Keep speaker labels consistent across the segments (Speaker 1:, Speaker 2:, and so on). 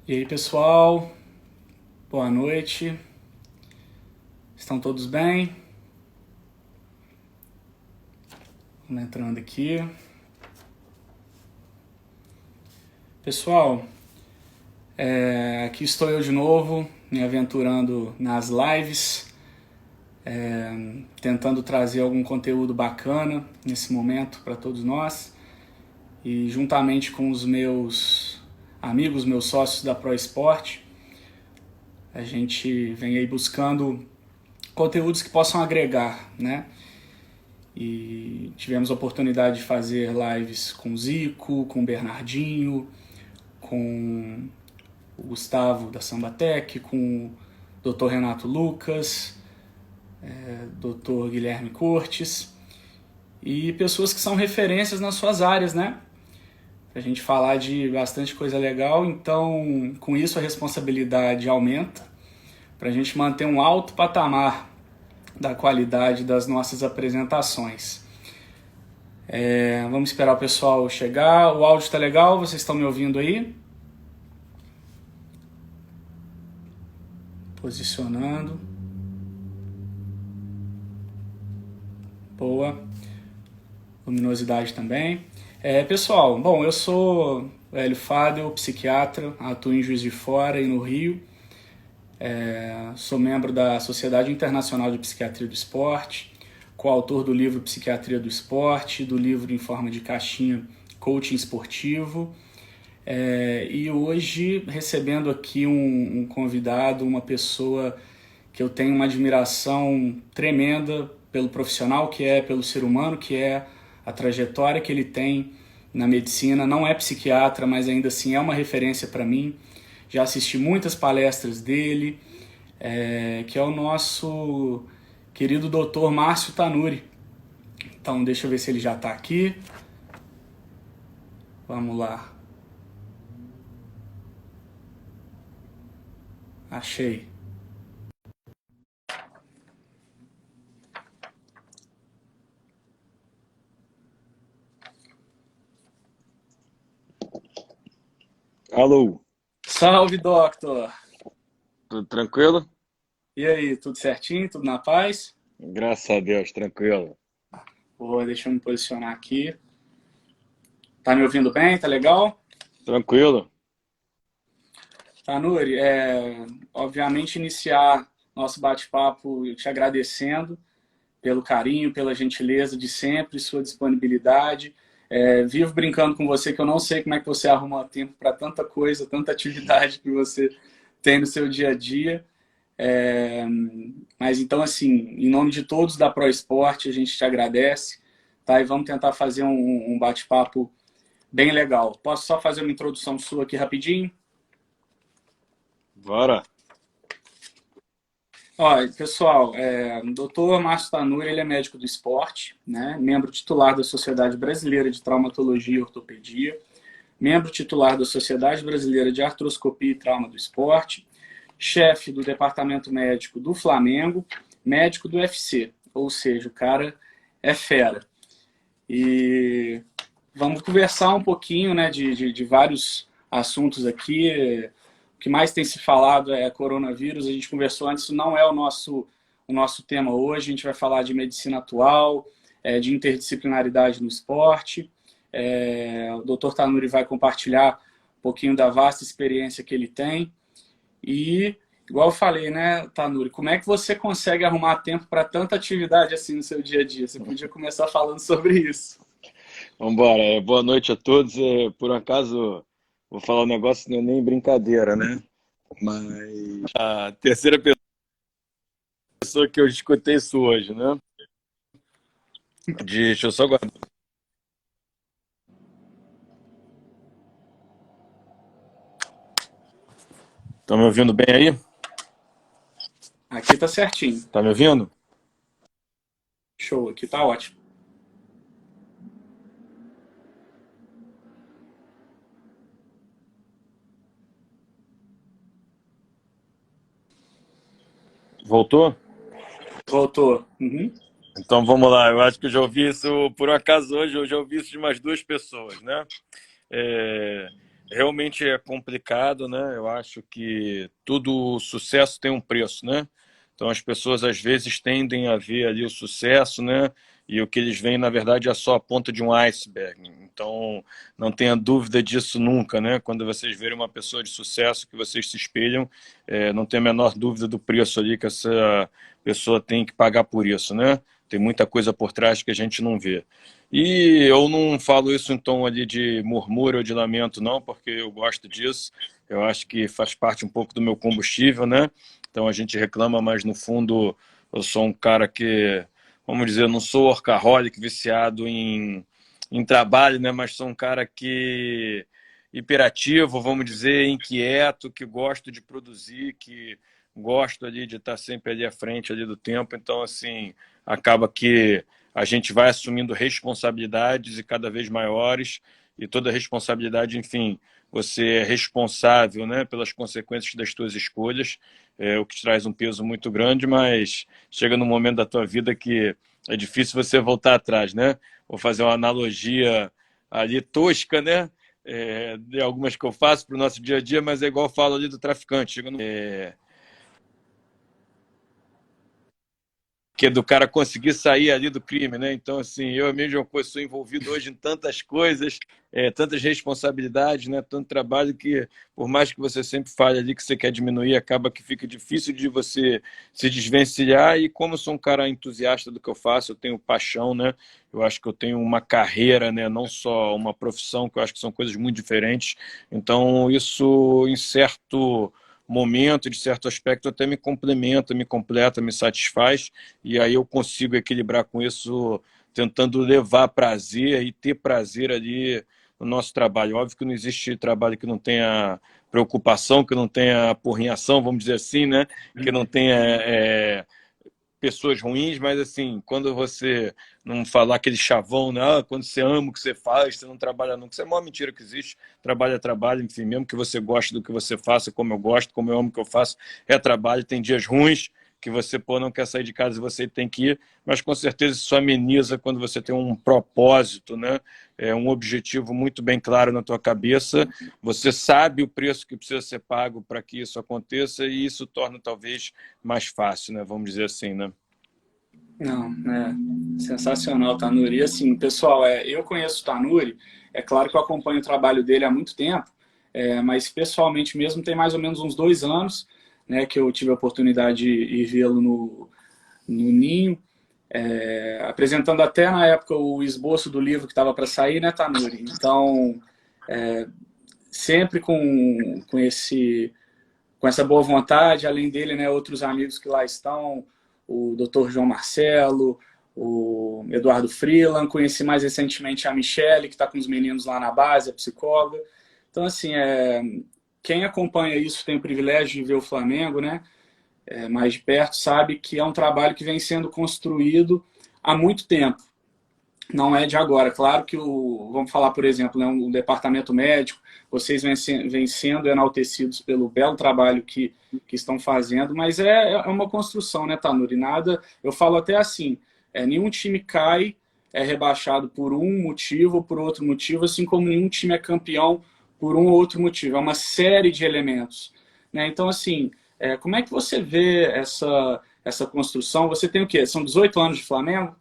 Speaker 1: E aí, pessoal, boa noite. Estão todos bem? Vamos entrando aqui. Pessoal, aqui estou eu de novo, me aventurando nas lives, tentando trazer algum conteúdo bacana nesse momento para todos nós. E juntamente com os meus amigos, meus sócios da ProEsport, a gente vem aí buscando conteúdos que possam agregar, né? E tivemos a oportunidade de fazer lives com o Zico, com o Bernardinho, com o Gustavo da Sambatec, com o Dr. Renato Lucas, Dr. Guilherme Cortes, e pessoas que são referências nas suas áreas, né? Pra gente falar de bastante coisa legal, então com isso a responsabilidade aumenta, pra gente manter um alto patamar da qualidade das nossas apresentações. Vamos esperar o pessoal chegar. O áudio está legal? Vocês estão me ouvindo aí? Posicionando. Boa. Luminosidade também. Pessoal, bom, eu sou Hélio Fadel, psiquiatra, atuo em Juiz de Fora e no Rio. Sou membro da Sociedade Internacional de Psiquiatria do Esporte, coautor do livro Psiquiatria do Esporte, do livro Em Forma de Caixinha, Coaching Esportivo. E hoje recebendo aqui um convidado, uma pessoa que eu tenho uma admiração tremenda pelo profissional que é, pelo ser humano que é, a trajetória que ele tem na medicina. Não é psiquiatra, mas ainda assim é uma referência para mim. Já assisti muitas palestras dele, que é o nosso querido Dr. Márcio Tanuri. Então deixa eu ver se ele já está aqui. Vamos lá. Achei.
Speaker 2: Alô,
Speaker 1: Salve, Doctor!
Speaker 2: tudo tranquilo?
Speaker 1: E aí, tudo certinho? Tudo na paz?
Speaker 2: Graças a Deus, tranquilo.
Speaker 1: Deixa eu me posicionar aqui. Tá me ouvindo bem? Tá legal?
Speaker 2: Tranquilo?
Speaker 1: Tanuri, obviamente iniciar nosso bate-papo te agradecendo pelo carinho, pela gentileza de sempre, sua disponibilidade. Vivo brincando com você que eu não sei como é que você arruma tempo para tanta coisa, tanta atividade que você tem no seu dia a dia. É, mas então, assim, em nome de todos da ProEsport, a gente te agradece, tá? E vamos tentar fazer um bate-papo bem legal. Posso só fazer uma introdução sua aqui rapidinho?
Speaker 2: Bora.
Speaker 1: Olha, pessoal, o Dr. Márcio Tanuri, ele é médico do esporte, né? Membro titular da Sociedade Brasileira de Traumatologia e Ortopedia, membro titular da Sociedade Brasileira de Artroscopia e Trauma do Esporte, chefe do departamento médico do Flamengo, médico do UFC, ou seja, o cara é fera. E vamos conversar um pouquinho, né, de vários assuntos aqui. O que mais tem se falado é coronavírus. A gente conversou antes, isso não é o nosso tema hoje. A gente vai falar de medicina atual, de interdisciplinaridade no esporte. O Dr. Tanuri vai compartilhar um pouquinho da vasta experiência que ele tem. E, igual eu falei, né, Tanuri, como é que você consegue arrumar tempo para tanta atividade assim no seu dia a dia? Você podia começar falando sobre isso.
Speaker 2: Vambora. Boa noite a todos. Por um acaso, vou falar um negócio, não é nem brincadeira, né? Mas a terceira pessoa que eu escutei isso hoje, né? Deixa eu só guardar. Estão me ouvindo bem aí?
Speaker 1: Aqui tá certinho.
Speaker 2: Tá me ouvindo?
Speaker 1: Show, aqui tá ótimo.
Speaker 2: Voltou?
Speaker 1: Voltou. Uhum.
Speaker 2: Então vamos lá. Eu acho que eu já ouvi isso, por um acaso hoje, eu já ouvi isso de umas duas pessoas, né? É, realmente é complicado, né? Eu acho que todo sucesso tem um preço, né? Então as pessoas às vezes tendem a ver ali o sucesso, né? E o que eles veem, na verdade, é só a ponta de um iceberg. Então, não tenha dúvida disso nunca, né? Quando vocês verem uma pessoa de sucesso que vocês se espelham, não tem a menor dúvida do preço ali que essa pessoa tem que pagar por isso, né? Tem muita coisa por trás que a gente não vê. E eu não falo isso em tom ali de murmúrio ou de lamento, não, porque eu gosto disso. Eu acho que faz parte um pouco do meu combustível, né? Então a gente reclama, mas no fundo eu sou um cara que, vamos dizer, eu não sou workaholic, viciado em trabalho, né? Mas sou um cara que hiperativo, vamos dizer, inquieto, que gosto de produzir, que gosto ali de estar sempre ali à frente ali do tempo. Então, assim, acaba que a gente vai assumindo responsabilidades e cada vez maiores, e toda responsabilidade, enfim, você é responsável, né, pelas consequências das suas escolhas, o que te traz um peso muito grande, mas chega num momento da tua vida que é difícil você voltar atrás, né? Vou fazer uma analogia ali tosca, né? De algumas que eu faço para o nosso dia a dia, mas é igual eu falo ali do traficante. Chega no, que é do cara conseguir sair ali do crime, né? Então, assim, eu mesmo sou envolvido hoje em tantas coisas, tantas responsabilidades, né? Tanto trabalho que, por mais que você sempre fale ali que você quer diminuir, acaba que fica difícil de você se desvencilhar. E como eu sou um cara entusiasta do que eu faço, eu tenho paixão, né? Eu acho que eu tenho uma carreira, né? Não só uma profissão, que eu acho que são coisas muito diferentes. Então, isso, em certo momento, de certo aspecto, até me complementa, me completa, me satisfaz, e aí eu consigo equilibrar com isso, tentando levar prazer e ter prazer ali no nosso trabalho. Óbvio que não existe trabalho que não tenha preocupação, que não tenha apurrinhação, vamos dizer assim, né? Que não tenha pessoas ruins, mas assim, quando você não falar aquele chavão, né? Quando você ama o que você faz, você não trabalha nunca. Isso é a maior mentira que existe. Trabalho é trabalho, enfim, mesmo que você goste do que você faça, como eu gosto, como eu amo o que eu faço, é trabalho. Tem dias ruins que você, pô, não quer sair de casa e você tem que ir, mas com certeza isso ameniza quando você tem um propósito, né? Um objetivo muito bem claro na tua cabeça, você sabe o preço que precisa ser pago para que isso aconteça e isso torna talvez mais fácil, né? Vamos dizer assim, né?
Speaker 1: Não, sensacional, Tanuri. E assim, pessoal, eu conheço o Tanuri, é claro que eu acompanho o trabalho dele há muito tempo, mas pessoalmente mesmo tem mais ou menos uns 2 anos, né, que eu tive a oportunidade de ir vê-lo no Ninho, apresentando até na época o esboço do livro que estava para sair, né, Tanuri? Então, sempre com essa boa vontade, além dele, né, outros amigos que lá estão, o Dr. João Marcelo, o Eduardo Freeland, conheci mais recentemente a Michele, que está com os meninos lá na base, a psicóloga. Então, assim, quem acompanha isso tem o privilégio de ver o Flamengo, né, mais de perto, sabe que é um trabalho que vem sendo construído há muito tempo. Não é de agora. Claro que vamos falar, por exemplo, né, o departamento médico, vocês vêm sendo enaltecidos pelo belo trabalho que estão fazendo, mas é uma construção, né, Tanuri? Nada, eu falo até assim, nenhum time cai, é rebaixado por um motivo ou por outro motivo, assim como nenhum time é campeão por um ou outro motivo. É uma série de elementos. Né? Então, assim, como é que você vê essa construção? Você tem o quê? São 18 anos de Flamengo?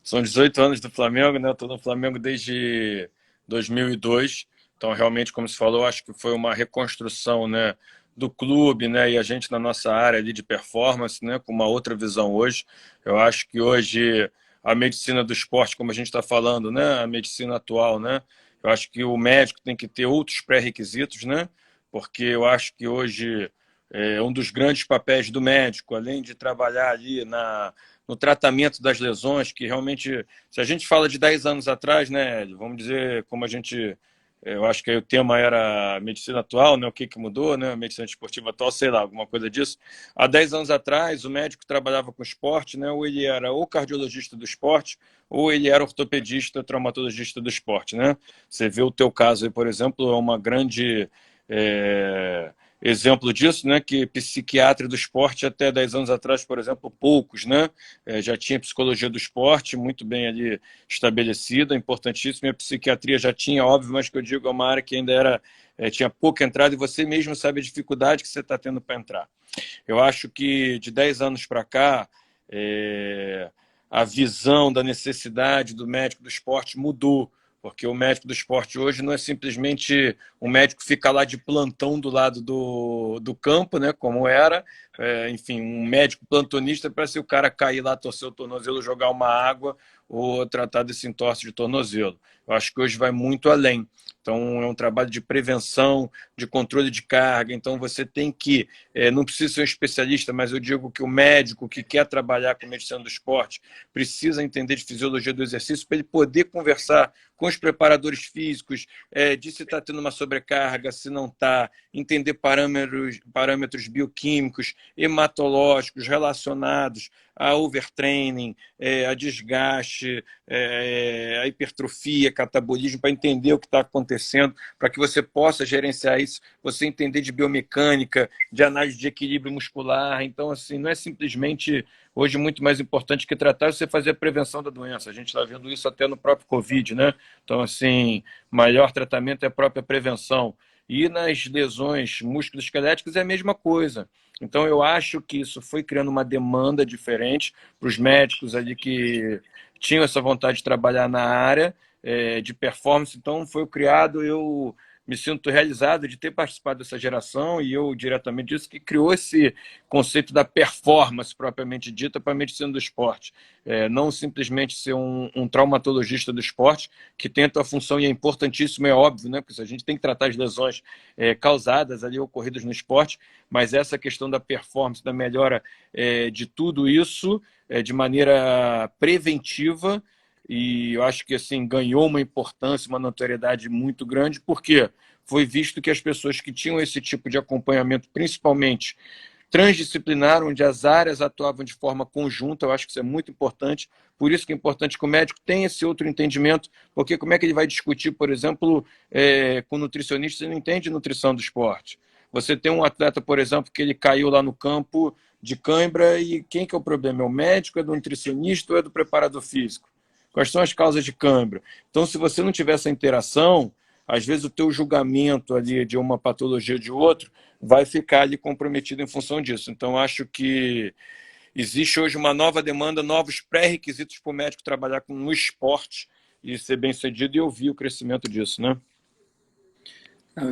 Speaker 2: São 18 anos do Flamengo, né? Estou no Flamengo desde 2002. Então, realmente, como você falou, acho que foi uma reconstrução, né, do clube, né, e a gente na nossa área ali de performance, né, com uma outra visão hoje. Eu acho que hoje a medicina do esporte, como a gente está falando, né, a medicina atual, né, eu acho que o médico tem que ter outros pré-requisitos, né, porque eu acho que hoje um dos grandes papéis do médico, além de trabalhar ali no tratamento das lesões, que realmente, se a gente fala de 10 anos atrás, né, vamos dizer, como a gente, eu acho que aí o tema era a medicina atual, né, o que mudou, né, a medicina esportiva atual, sei lá, alguma coisa disso. Há 10 anos atrás, o médico que trabalhava com esporte, né, ou ele era o cardiologista do esporte, ou ele era ortopedista, traumatologista do esporte, né? Você vê o teu caso aí, por exemplo, é uma grande... exemplo disso, né, que psiquiatra do esporte até 10 anos atrás, por exemplo, poucos, né, já tinha psicologia do esporte muito bem ali estabelecida, importantíssima, e a psiquiatria já tinha, óbvio, mas que eu digo é uma área que ainda era, tinha pouca entrada e você mesmo sabe a dificuldade que você está tendo para entrar. Eu acho que de 10 anos para cá, a visão da necessidade do médico do esporte mudou, porque o médico do esporte hoje não é simplesmente um médico que fica lá de plantão do lado do campo, né, como era, enfim, um médico plantonista para se o cara cair lá, torcer o tornozelo, jogar uma água ou tratar desse entorse de tornozelo. Eu acho que hoje vai muito além. Então, é um trabalho de prevenção, de controle de carga. Então, você tem que, não precisa ser um especialista, mas eu digo que o médico que quer trabalhar com medicina do esporte precisa entender de fisiologia do exercício para ele poder conversar com os preparadores físicos, de se está tendo uma sobrecarga, se não está, entender parâmetros bioquímicos, hematológicos relacionados a overtraining, a desgaste, a hipertrofia, catabolismo, para entender o que está acontecendo, para que você possa gerenciar isso, você entender de biomecânica, de análise de equilíbrio muscular. Então, assim, não é simplesmente hoje muito mais importante que tratar, você fazer a prevenção da doença. A gente está vendo isso até no próprio Covid, né? Então, assim, maior tratamento é a própria prevenção. E nas lesões musculoesqueléticas é a mesma coisa. Então, eu acho que isso foi criando uma demanda diferente para os médicos ali que tinham essa vontade de trabalhar na área de performance. Então, foi criado, eu me sinto realizado de ter participado dessa geração e eu diretamente disso que criou esse conceito da performance propriamente dita para a medicina do esporte. Não simplesmente ser um traumatologista do esporte que tem a tua função e é importantíssimo, é óbvio, né? Porque a gente tem que tratar as lesões causadas ali, ocorridas no esporte, mas essa questão da performance, da melhora de tudo isso de maneira preventiva, e eu acho que assim ganhou uma importância, uma notoriedade muito grande, porque foi visto que as pessoas que tinham esse tipo de acompanhamento, principalmente transdisciplinar, onde as áreas atuavam de forma conjunta, eu acho que isso é muito importante, por isso que é importante que o médico tenha esse outro entendimento, porque como é que ele vai discutir, por exemplo, com nutricionista, se não entende nutrição do esporte? Você tem um atleta, por exemplo, que ele caiu lá no campo de cãibra e quem que é o problema? É o médico, é do nutricionista ou é do preparador físico? Quais são as causas de cãibra? Então, se você não tiver essa interação, às vezes o teu julgamento ali de uma patologia ou de outro vai ficar ali comprometido em função disso. Então, acho que existe hoje uma nova demanda, novos pré-requisitos para o médico trabalhar no esporte e ser bem-sucedido, e eu vi o crescimento disso, né?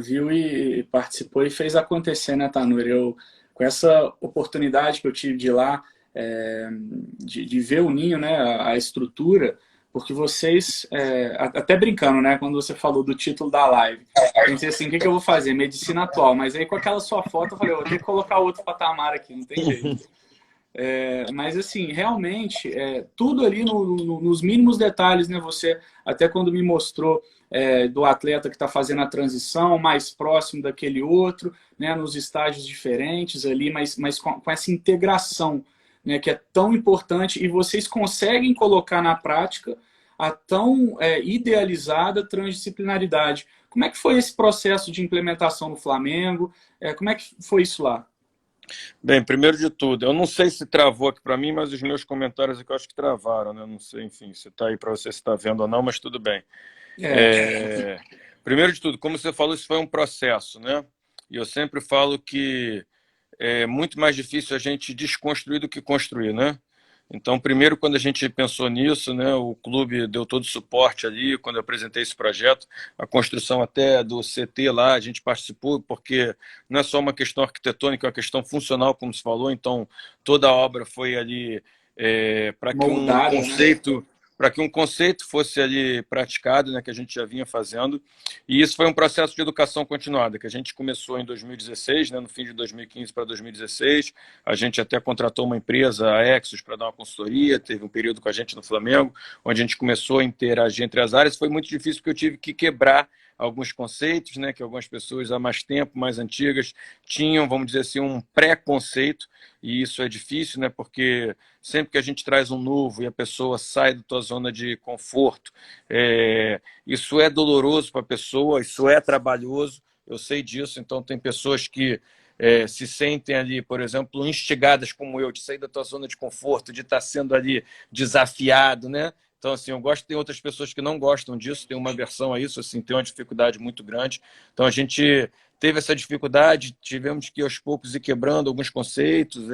Speaker 1: Viu e participou e fez acontecer, né, Tanuri? Com essa oportunidade que eu tive de ir lá, de ver o ninho, né, a estrutura, porque vocês, até brincando, né, quando você falou do título da live, pensei assim, o que eu vou fazer? Medicina atual. Mas aí com aquela sua foto eu falei, eu vou ter que colocar outro patamar aqui, não tem jeito. Mas assim, realmente, tudo ali nos mínimos detalhes, né? Você, até quando me mostrou do atleta que está fazendo a transição, mais próximo daquele outro, né? Nos estágios diferentes ali, mas com essa integração, né? Que é tão importante e vocês conseguem colocar na prática a tão idealizada transdisciplinaridade. Como é que foi esse processo de implementação no Flamengo? Como é que foi isso lá?
Speaker 2: Bem, primeiro de tudo, eu não sei se travou aqui para mim, mas os meus comentários aqui eu acho que travaram, né? Não sei, enfim, se está aí para você se está vendo ou não, mas tudo bem.
Speaker 1: É,
Speaker 2: Primeiro de tudo, como você falou, isso foi um processo, né? E eu sempre falo que é muito mais difícil a gente desconstruir do que construir, né? Então, primeiro, quando a gente pensou nisso, né, o clube deu todo o suporte ali, quando eu apresentei esse projeto, a construção até do CT lá, a gente participou, porque não é só uma questão arquitetônica, é uma questão funcional, como se falou, então toda a obra foi ali
Speaker 1: moldada, né?
Speaker 2: para que um conceito fosse ali praticado, né, que a gente já vinha fazendo, e isso foi um processo de educação continuada, que a gente começou em 2016, né, no fim de 2015 para 2016, a gente até contratou uma empresa, a Exos, para dar uma consultoria, teve um período com a gente no Flamengo, onde a gente começou a interagir entre as áreas, foi muito difícil porque eu tive que quebrar alguns conceitos, né, que algumas pessoas há mais tempo, mais antigas, tinham, vamos dizer assim, um pré-conceito, e isso é difícil, né, porque sempre que a gente traz um novo e a pessoa sai da tua zona de conforto, isso é doloroso para a pessoa, isso é trabalhoso, eu sei disso, então tem pessoas que se sentem ali, por exemplo, instigadas como eu, de sair da tua zona de conforto, de estar sendo ali desafiado, né? Então, assim, eu gosto, tem outras pessoas que não gostam disso, tem uma aversão a isso, assim, tem uma dificuldade muito grande. Então, a gente teve essa dificuldade, tivemos que aos poucos ir quebrando alguns conceitos,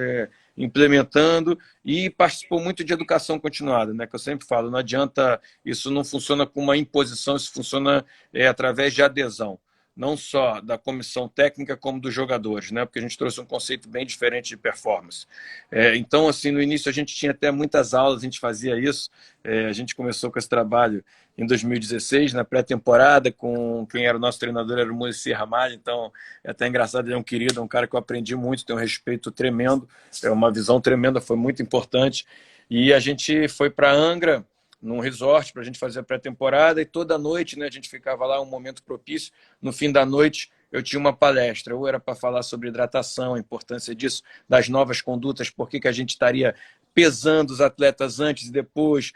Speaker 2: implementando, e participou muito de educação continuada, né? Que eu sempre falo, não adianta, isso não funciona com uma imposição, isso funciona através de adesão, não só da comissão técnica como dos jogadores, né? Porque a gente trouxe um conceito bem diferente de performance. Então, assim, no início a gente tinha até muitas aulas, a gente fazia isso. A gente começou com esse trabalho em 2016, na pré-temporada, com quem era o nosso treinador, era o Muricy Ramalho. Então, é até engraçado, ele é um querido, é um cara que eu aprendi muito, tem um respeito tremendo, uma visão tremenda, foi muito importante. E a gente foi para Angra, num resort, para a gente fazer a pré-temporada, e toda noite, né, a gente ficava lá, um momento propício. No fim da noite, eu tinha uma palestra, ou era para falar sobre hidratação, a importância disso, das novas condutas, por que a gente estaria pesando os atletas antes e depois,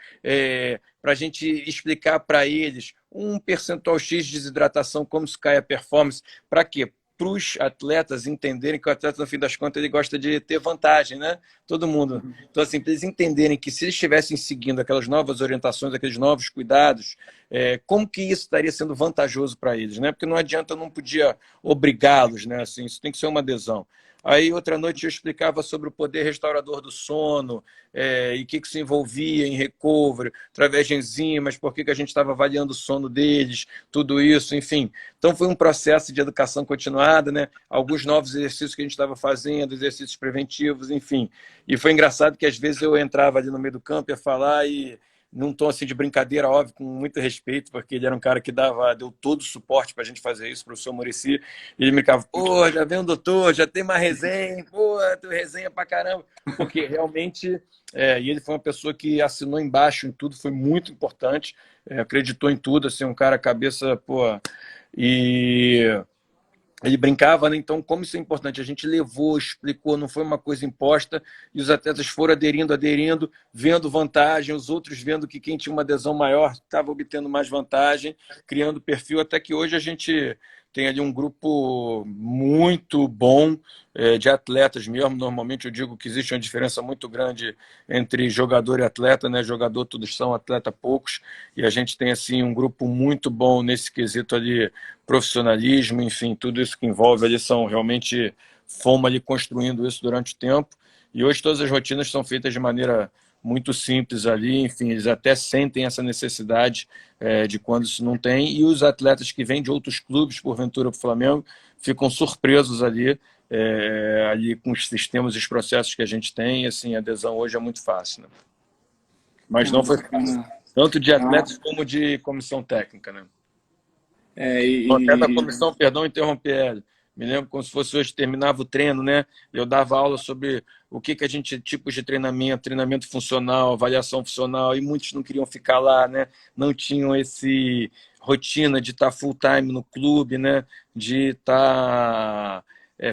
Speaker 2: para a gente explicar para eles um percentual X de desidratação, como isso cai a performance, para quê? Para os atletas entenderem que o atleta, no fim das contas, ele gosta de ter vantagem, né? Todo mundo. Então, assim, para eles entenderem que se eles estivessem seguindo aquelas novas orientações, aqueles novos cuidados, como que isso estaria sendo vantajoso para eles, né? Porque não adianta, eu não podia obrigá-los, né? Assim, isso tem que ser uma adesão. Aí, outra noite, eu explicava sobre o poder restaurador do sono, e o que se envolvia em recovery, através de enzimas, por que a gente estava avaliando o sono deles, tudo isso, enfim. Então, foi um processo de educação continuada, né? Alguns novos exercícios que a gente estava fazendo, exercícios preventivos, enfim. E foi engraçado que, às vezes, eu entrava ali no meio do campo, ia falar e num tom assim de brincadeira, óbvio, com muito respeito, porque ele era um cara que deu todo o suporte para a gente fazer isso, o professor Muricy. Ele me ficava, pô, já vem um doutor, já tem uma resenha, pô, tem resenha pra caramba. Porque realmente, e ele foi uma pessoa que assinou embaixo em tudo, foi muito importante, acreditou em tudo, assim, um cara cabeça, pô, e ele brincava, né? Então, como isso é importante, a gente levou, explicou, não foi uma coisa imposta, e os atletas foram aderindo, vendo vantagem, os outros vendo que quem tinha uma adesão maior estava obtendo mais vantagem, criando perfil, até que hoje a gente tem ali um grupo muito bom de atletas mesmo. Normalmente eu digo que existe uma diferença muito grande entre jogador e atleta, né? Jogador todos são, atleta poucos, e a gente tem assim um grupo muito bom nesse quesito ali, profissionalismo, enfim, tudo isso que envolve ali são realmente, fomos ali construindo isso durante o tempo, e hoje todas as rotinas são feitas de maneira muito simples ali, enfim, eles até sentem essa necessidade de quando isso não tem, e os atletas que vêm de outros clubes, porventura para o Flamengo, ficam surpresos ali, ali com os sistemas e os processos que a gente tem, e assim, a adesão hoje é muito fácil, né? Mas não foi fácil, tanto de atletas como de comissão técnica, né? Até da comissão, perdão, interromper ele. Me lembro como se fosse hoje, terminava o treino, né? Eu dava aula sobre o que a gente, tipos de treinamento funcional, avaliação funcional, e muitos não queriam ficar lá, né? Não tinham esse rotina de estar full time no clube, né? De estar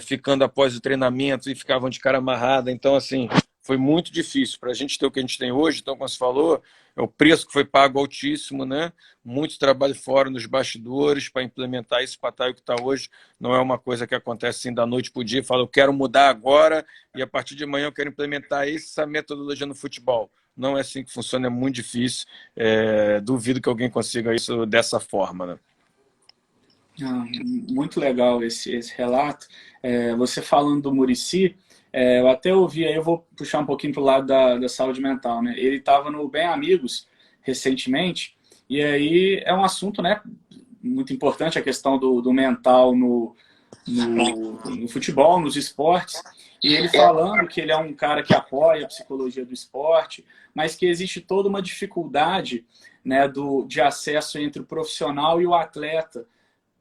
Speaker 2: ficando após o treinamento e ficavam de cara amarrada. Então, assim, foi muito difícil para a gente ter o que a gente tem hoje. Então, como você falou, é o preço que foi pago altíssimo, né? Muito trabalho fora nos bastidores para implementar isso para estar o que está hoje. Não é uma coisa que acontece assim da noite para o dia. Fala, eu quero mudar agora e a partir de amanhã eu quero implementar essa metodologia no futebol. Não é assim que funciona, é muito difícil. Duvido que alguém consiga isso dessa forma, né?
Speaker 1: Muito legal esse relato. Você falando do Muricy, eu até ouvi, aí eu vou puxar um pouquinho para o lado da saúde mental, né? Ele estava no Bem Amigos recentemente, e aí é um assunto, né, muito importante, a questão do mental no futebol, nos esportes, e ele falando que ele é um cara que apoia a psicologia do esporte, mas que existe toda uma dificuldade, né, de acesso entre o profissional e o atleta,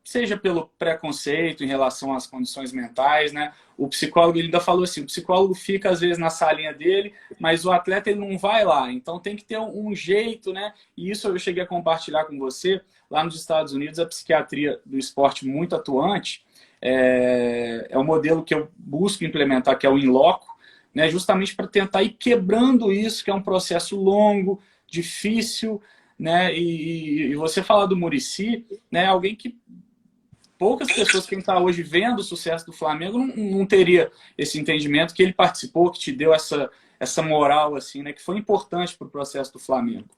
Speaker 1: seja pelo preconceito em relação às condições mentais, né? O psicólogo, ele ainda falou assim, o psicólogo fica às vezes na salinha dele, mas o atleta ele não vai lá, então tem que ter um jeito, né? E isso eu cheguei a compartilhar com você, lá nos Estados Unidos, a psiquiatria do esporte muito atuante, é um modelo que eu busco implementar, que é o In Loco, né? Justamente para tentar ir quebrando isso, que é um processo longo, difícil, né? E você falar do Muricy, né? Alguém que poucas pessoas, quem está hoje vendo o sucesso do Flamengo, não teria esse entendimento que ele participou, que te deu essa moral, assim, né, que foi importante para o processo do Flamengo.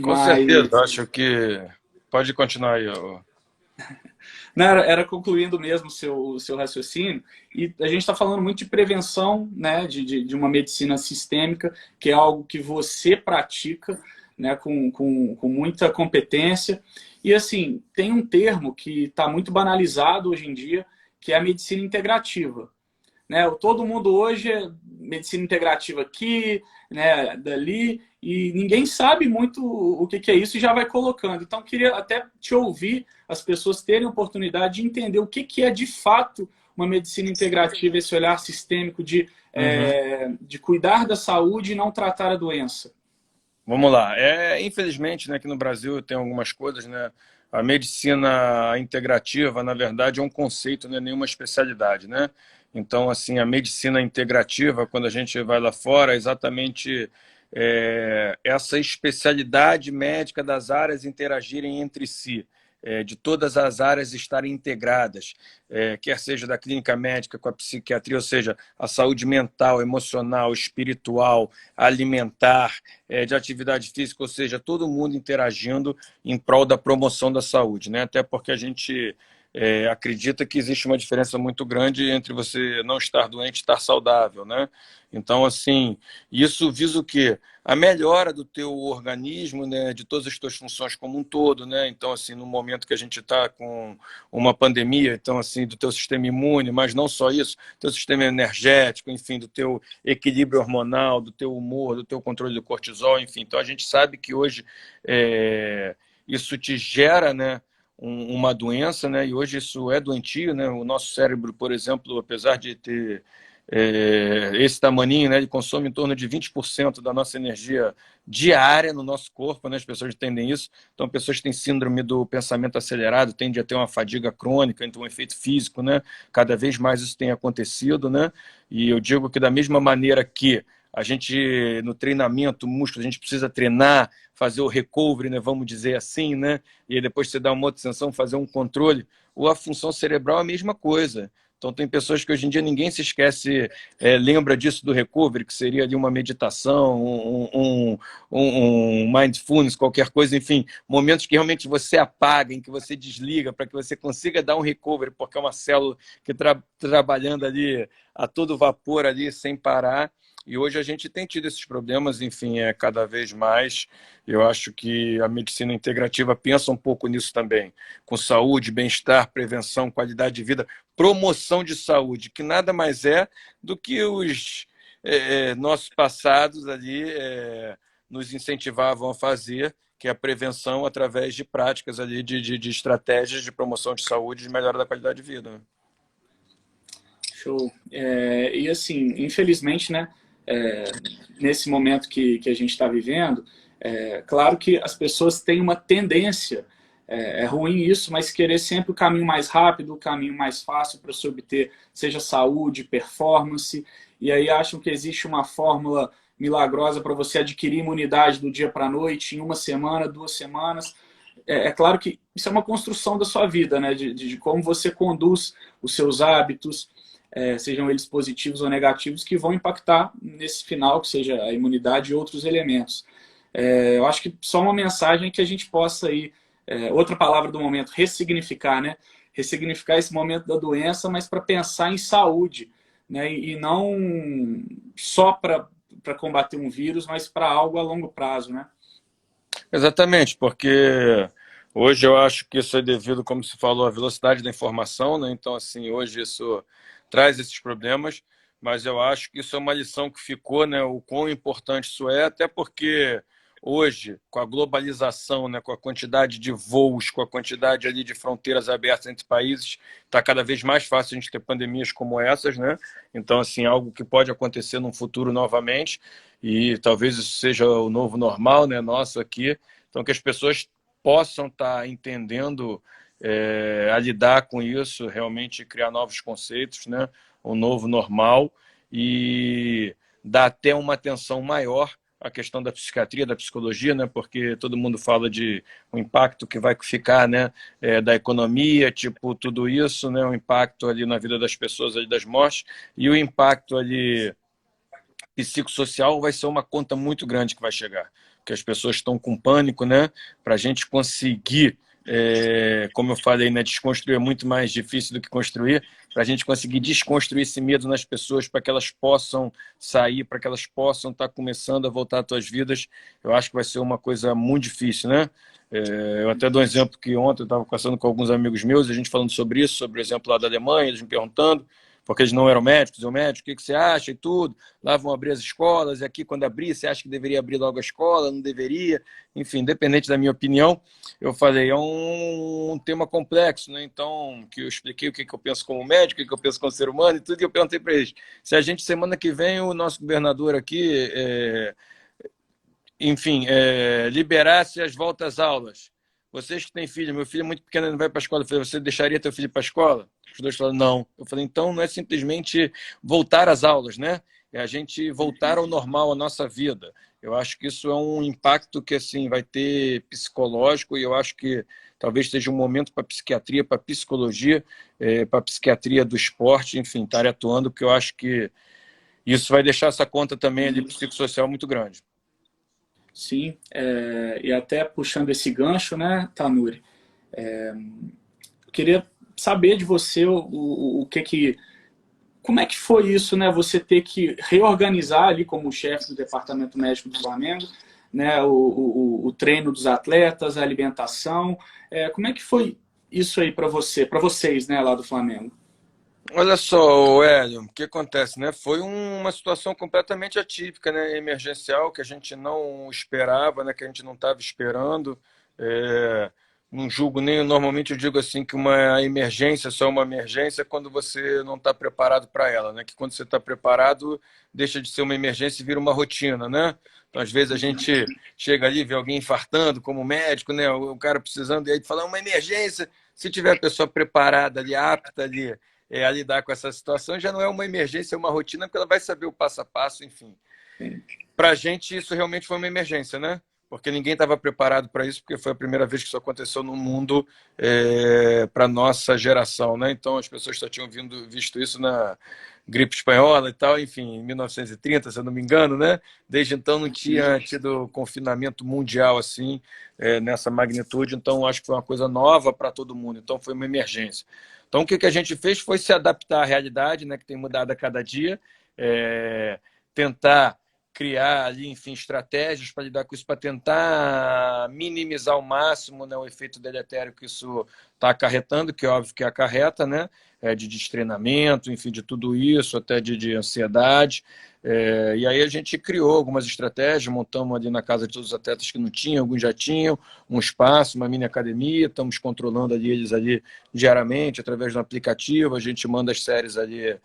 Speaker 2: Com
Speaker 1: Mas
Speaker 2: certeza, acho que pode continuar aí.
Speaker 1: não, era concluindo mesmo o seu raciocínio, e a gente está falando muito de prevenção, né, de uma medicina sistêmica, que é algo que você pratica, né, com muita competência. E assim, tem um termo que está muito banalizado hoje em dia, que é a medicina integrativa. Né? Todo mundo hoje é medicina integrativa aqui, né, dali, e ninguém sabe muito o que é isso e já vai colocando. Então, queria até te ouvir, as pessoas terem a oportunidade de entender o que é de fato uma medicina integrativa, esse olhar sistêmico
Speaker 2: Uhum.
Speaker 1: de cuidar da saúde e não tratar a doença.
Speaker 2: Vamos lá. Infelizmente, né, aqui no Brasil tem algumas coisas, né? A medicina integrativa, na verdade, é um conceito, não é nenhuma especialidade, né? Então, assim, a medicina integrativa, quando a gente vai lá fora, é exatamente essa especialidade médica das áreas interagirem entre si, de todas as áreas estarem integradas, quer seja da clínica médica com a psiquiatria, ou seja, a saúde mental, emocional, espiritual, alimentar, de atividade física, ou seja, todo mundo interagindo em prol da promoção da saúde, né? Até porque a gente acredita que existe uma diferença muito grande entre você não estar doente e estar saudável, né? Então, assim, isso visa o quê? A melhora do teu organismo, né, de todas as tuas funções como um todo, né? Então, assim, no momento que a gente está com uma pandemia, então, assim, do teu sistema imune, mas não só isso, teu sistema energético, enfim, do teu equilíbrio hormonal, do teu humor, do teu controle do cortisol, enfim. Então, a gente sabe que hoje isso te gera, né, uma doença, né? E hoje isso é doentio, né? O nosso cérebro, por exemplo, apesar de ter esse tamaninho, né, ele consome em torno de 20% da nossa energia diária no nosso corpo, né? As pessoas entendem isso. Então, pessoas que têm síndrome do pensamento acelerado tendem a ter uma fadiga crônica, então um efeito físico, né? Cada vez mais isso tem acontecido, né? E eu digo que da mesma maneira que a gente, no treinamento músculo, a gente precisa treinar, fazer o recovery, né, vamos dizer assim, né? E aí depois você dá uma outra sessão, fazer um controle. Ou a função cerebral é a mesma coisa. Então, tem pessoas que hoje em dia ninguém se esquece, lembra disso do recovery, que seria ali uma meditação, um mindfulness, qualquer coisa, enfim, momentos que realmente você apaga, em que você desliga, para que você consiga dar um recovery, porque é uma célula que está trabalhando ali a todo vapor, ali, sem parar. E hoje a gente tem tido esses problemas, enfim, cada vez mais. Eu acho que a medicina integrativa pensa um pouco nisso também, com saúde, bem-estar, prevenção, qualidade de vida, promoção de saúde, que nada mais é do que os nossos passados ali nos incentivavam a fazer, que é a prevenção através de práticas ali, de estratégias de promoção de saúde e de melhora da qualidade de vida.
Speaker 1: Show. E assim, infelizmente, né, nesse momento que a gente está vivendo, claro que as pessoas têm uma tendência, é ruim isso, mas querer sempre o caminho mais rápido, o caminho mais fácil para se obter, seja saúde, performance, e aí acham que existe uma fórmula milagrosa para você adquirir imunidade do dia para a noite, em uma semana, 2 semanas. Claro que isso é uma construção da sua vida, né, de como você conduz os seus hábitos, sejam eles positivos ou negativos, que vão impactar nesse final, que seja a imunidade e outros elementos. Eu acho que só uma mensagem que a gente possa aí, outra palavra do momento, ressignificar, né? Ressignificar esse momento da doença, mas para pensar em saúde, né? E não só para combater um vírus, mas para algo a longo prazo, né?
Speaker 2: Exatamente, porque hoje eu acho que isso é devido, como se falou, à velocidade da informação, né? Então, assim, hoje isso traz esses problemas, mas eu acho que isso é uma lição que ficou, né? O quão importante isso é, até porque hoje, com a globalização, né? Com a quantidade de voos, com a quantidade ali de fronteiras abertas entre países, está cada vez mais fácil a gente ter pandemias como essas, né? Então, assim, algo que pode acontecer no futuro novamente, e talvez isso seja o novo normal, né, nosso aqui. Então, que as pessoas possam estar entendendo a lidar com isso, realmente criar novos conceitos, né, um novo normal, e dar até uma atenção maior a questão da psiquiatria, da psicologia, né? Porque todo mundo fala de o impacto que vai ficar, né? Da economia, tipo, tudo isso, né? O impacto ali na vida das pessoas, ali das mortes, e o impacto ali psicossocial vai ser uma conta muito grande que vai chegar, porque as pessoas estão com pânico, né? Para a gente conseguir, como eu falei, né, desconstruir é muito mais difícil do que construir, para a gente conseguir desconstruir esse medo nas pessoas, para que elas possam sair, para que elas possam estar começando a voltar às suas vidas, eu acho que vai ser uma coisa muito difícil, né? Eu até dou um exemplo que ontem eu estava conversando com alguns amigos meus, a gente falando sobre isso, sobre o exemplo lá da Alemanha, eles me perguntando, porque eles não eram médicos, eu médico, o que você acha e tudo, lá vão abrir as escolas, e aqui quando abrir, você acha que deveria abrir logo a escola, não deveria, enfim, independente da minha opinião, eu falei, é um tema complexo, né? Então, que eu expliquei o que eu penso como médico, o que eu penso como ser humano e tudo, e eu perguntei para eles, se a gente, semana que vem, o nosso governador aqui, enfim, liberasse as voltas às aulas, vocês que têm filho, meu filho é muito pequeno, ele não vai para a escola, eu falei, você deixaria teu filho para a escola? Os dois falaram, não. Eu falei, então não é simplesmente voltar às aulas, né? É a gente voltar ao normal, à nossa vida. Eu acho que isso é um impacto que assim vai ter psicológico e eu acho que talvez seja um momento para a psiquiatria, para a psicologia, para a psiquiatria do esporte, enfim, estar atuando, porque eu acho que isso vai deixar essa conta também ali psicossocial muito grande.
Speaker 1: Sim, e até puxando esse gancho, né, Tanuri, eu queria saber de você o que como é que foi isso, né, você ter que reorganizar ali como chefe do departamento médico do Flamengo, né, o treino dos atletas, a alimentação, como é que foi isso aí para vocês, né, lá do Flamengo?
Speaker 2: Olha só, Hélio, o que acontece, né? Foi uma situação completamente atípica, né? Emergencial, que a gente não esperava, né? Que a gente não estava esperando. Não julgo nem, normalmente eu digo assim que uma emergência só é uma emergência quando você não está preparado para ela, né? Que quando você está preparado, deixa de ser uma emergência e vira uma rotina, né? Então, às vezes a gente chega ali, vê alguém infartando como médico, né? O cara precisando, e aí fala uma emergência. Se tiver a pessoa preparada ali, apta ali, a lidar com essa situação, já não é uma emergência, é uma rotina, porque ela vai saber o passo a passo, enfim. Para a gente, isso realmente foi uma emergência, né? Porque ninguém estava preparado para isso, porque foi a primeira vez que isso aconteceu no mundo para a nossa geração, né? Então, as pessoas só tinham visto isso na gripe espanhola e tal, enfim, em 1930, se eu não me engano, né? Desde então não tinha tido confinamento mundial assim, nessa magnitude, então acho que foi uma coisa nova para todo mundo, então foi uma emergência. Então, o que a gente fez foi se adaptar à realidade, né, que tem mudado a cada dia, tentar criar ali, enfim, estratégias para lidar com isso, para tentar minimizar ao máximo, né, o efeito deletério que isso está acarretando, que é óbvio que acarreta, né, de destreinamento, enfim, de tudo isso, até de ansiedade. E aí a gente criou algumas estratégias, montamos ali na casa de todos os atletas que não tinham, alguns já tinham, um espaço, uma mini academia, estamos controlando ali eles ali diariamente, através do aplicativo, a gente manda as séries ali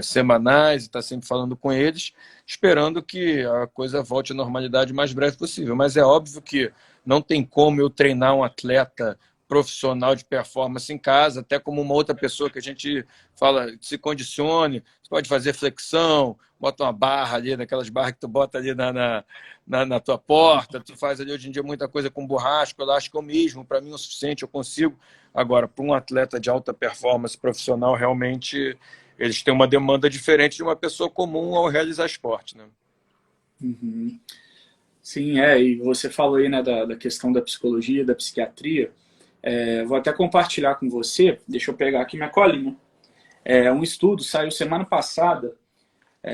Speaker 2: semanais e está sempre falando com eles, esperando que a coisa volte à normalidade o mais breve possível. Mas é óbvio que não tem como eu treinar um atleta profissional de performance em casa, até como uma outra pessoa que a gente fala, se condicione, você pode fazer flexão, bota uma barra ali, naquelas barras que tu bota ali na tua porta, tu faz ali hoje em dia muita coisa com borracha, eu acho que eu mesmo, para mim é o suficiente, eu consigo. Agora, para um atleta de alta performance profissional, realmente eles têm uma demanda diferente de uma pessoa comum ao realizar esporte, né?
Speaker 1: Uhum. Sim, e você falou aí, né, da questão da psicologia, da psiquiatria. Vou até compartilhar com você, deixa eu pegar aqui minha colinha. Um estudo saiu semana passada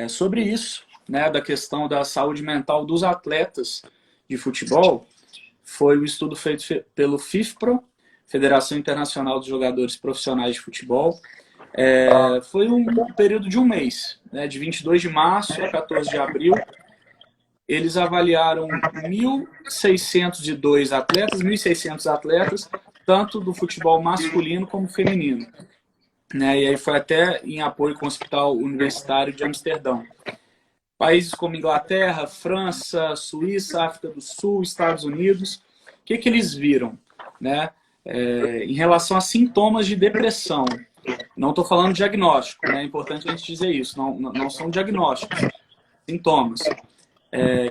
Speaker 1: sobre isso, né, da questão da saúde mental dos atletas de futebol. Foi um estudo feito pelo FIFPRO, Federação Internacional dos Jogadores Profissionais de Futebol. Foi um período de um mês, né, de 22 de março a 14 de abril. Eles avaliaram 1.602 atletas, 1.600 atletas, tanto do futebol masculino como feminino. Né? E aí foi até em apoio com o Hospital Universitário de Amsterdã. Países como Inglaterra, França, Suíça, África do Sul, Estados Unidos, o que eles viram? Né? Em relação a sintomas de depressão, não estou falando de diagnóstico, né? É importante a gente dizer isso, não são diagnósticos, sintomas.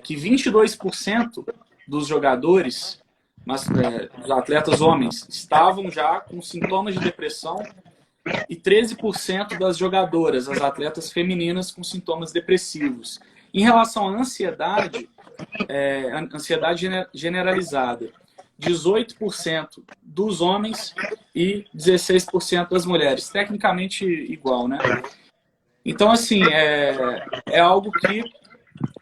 Speaker 1: que 22% dos jogadores, dos atletas homens, estavam já com sintomas de depressão e 13% das jogadoras, as atletas femininas, com sintomas depressivos. Em relação à ansiedade, ansiedade generalizada, 18% dos homens e 16% das mulheres. Tecnicamente igual, né? Então, assim, é algo que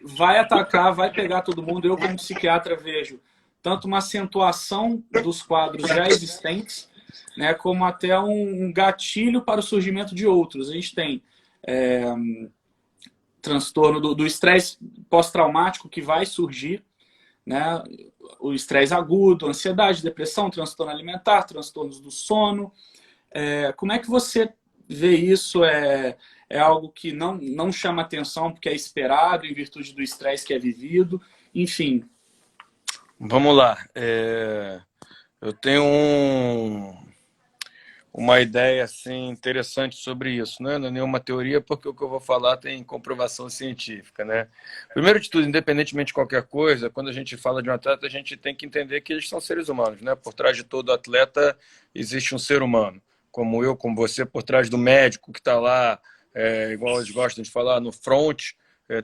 Speaker 1: vai atacar, vai pegar todo mundo. Eu, como psiquiatra, vejo tanto uma acentuação dos quadros já existentes, né, como até um gatilho para o surgimento de outros. A gente tem transtorno do estresse pós-traumático que vai surgir, né, o estresse agudo, ansiedade, depressão, transtorno alimentar, transtornos do sono. Como é que você vê isso? É algo que não chama atenção porque é esperado em virtude do estresse que é vivido? Enfim.
Speaker 2: Vamos lá. Eu tenho uma ideia assim, interessante sobre isso, né? Não é nenhuma teoria, porque o que eu vou falar tem comprovação científica, né? Primeiro de tudo, independentemente de qualquer coisa, quando a gente fala de um atleta, a gente tem que entender que eles são seres humanos, né? Por trás de todo atleta existe um ser humano, como eu, como você, por trás do médico que está lá, igual eles gostam de falar, no front.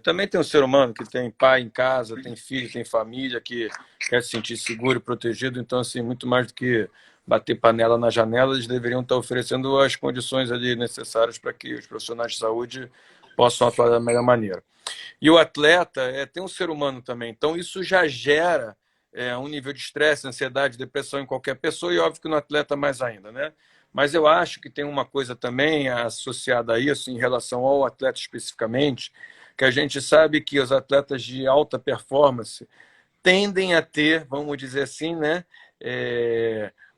Speaker 2: Também tem um ser humano que tem pai em casa, tem filho, tem família, que quer se sentir seguro e protegido. Então, assim, muito mais do que bater panela na janela, eles deveriam estar oferecendo as condições ali necessárias para que os profissionais de saúde possam atuar da melhor maneira. E o atleta tem um ser humano também. Então, isso já gera um nível de estresse, ansiedade, depressão em qualquer pessoa, e óbvio que no atleta mais ainda, né? Mas eu acho que tem uma coisa também associada a isso, em relação ao atleta especificamente, que a gente sabe que os atletas de alta performance tendem a ter, vamos dizer assim, né,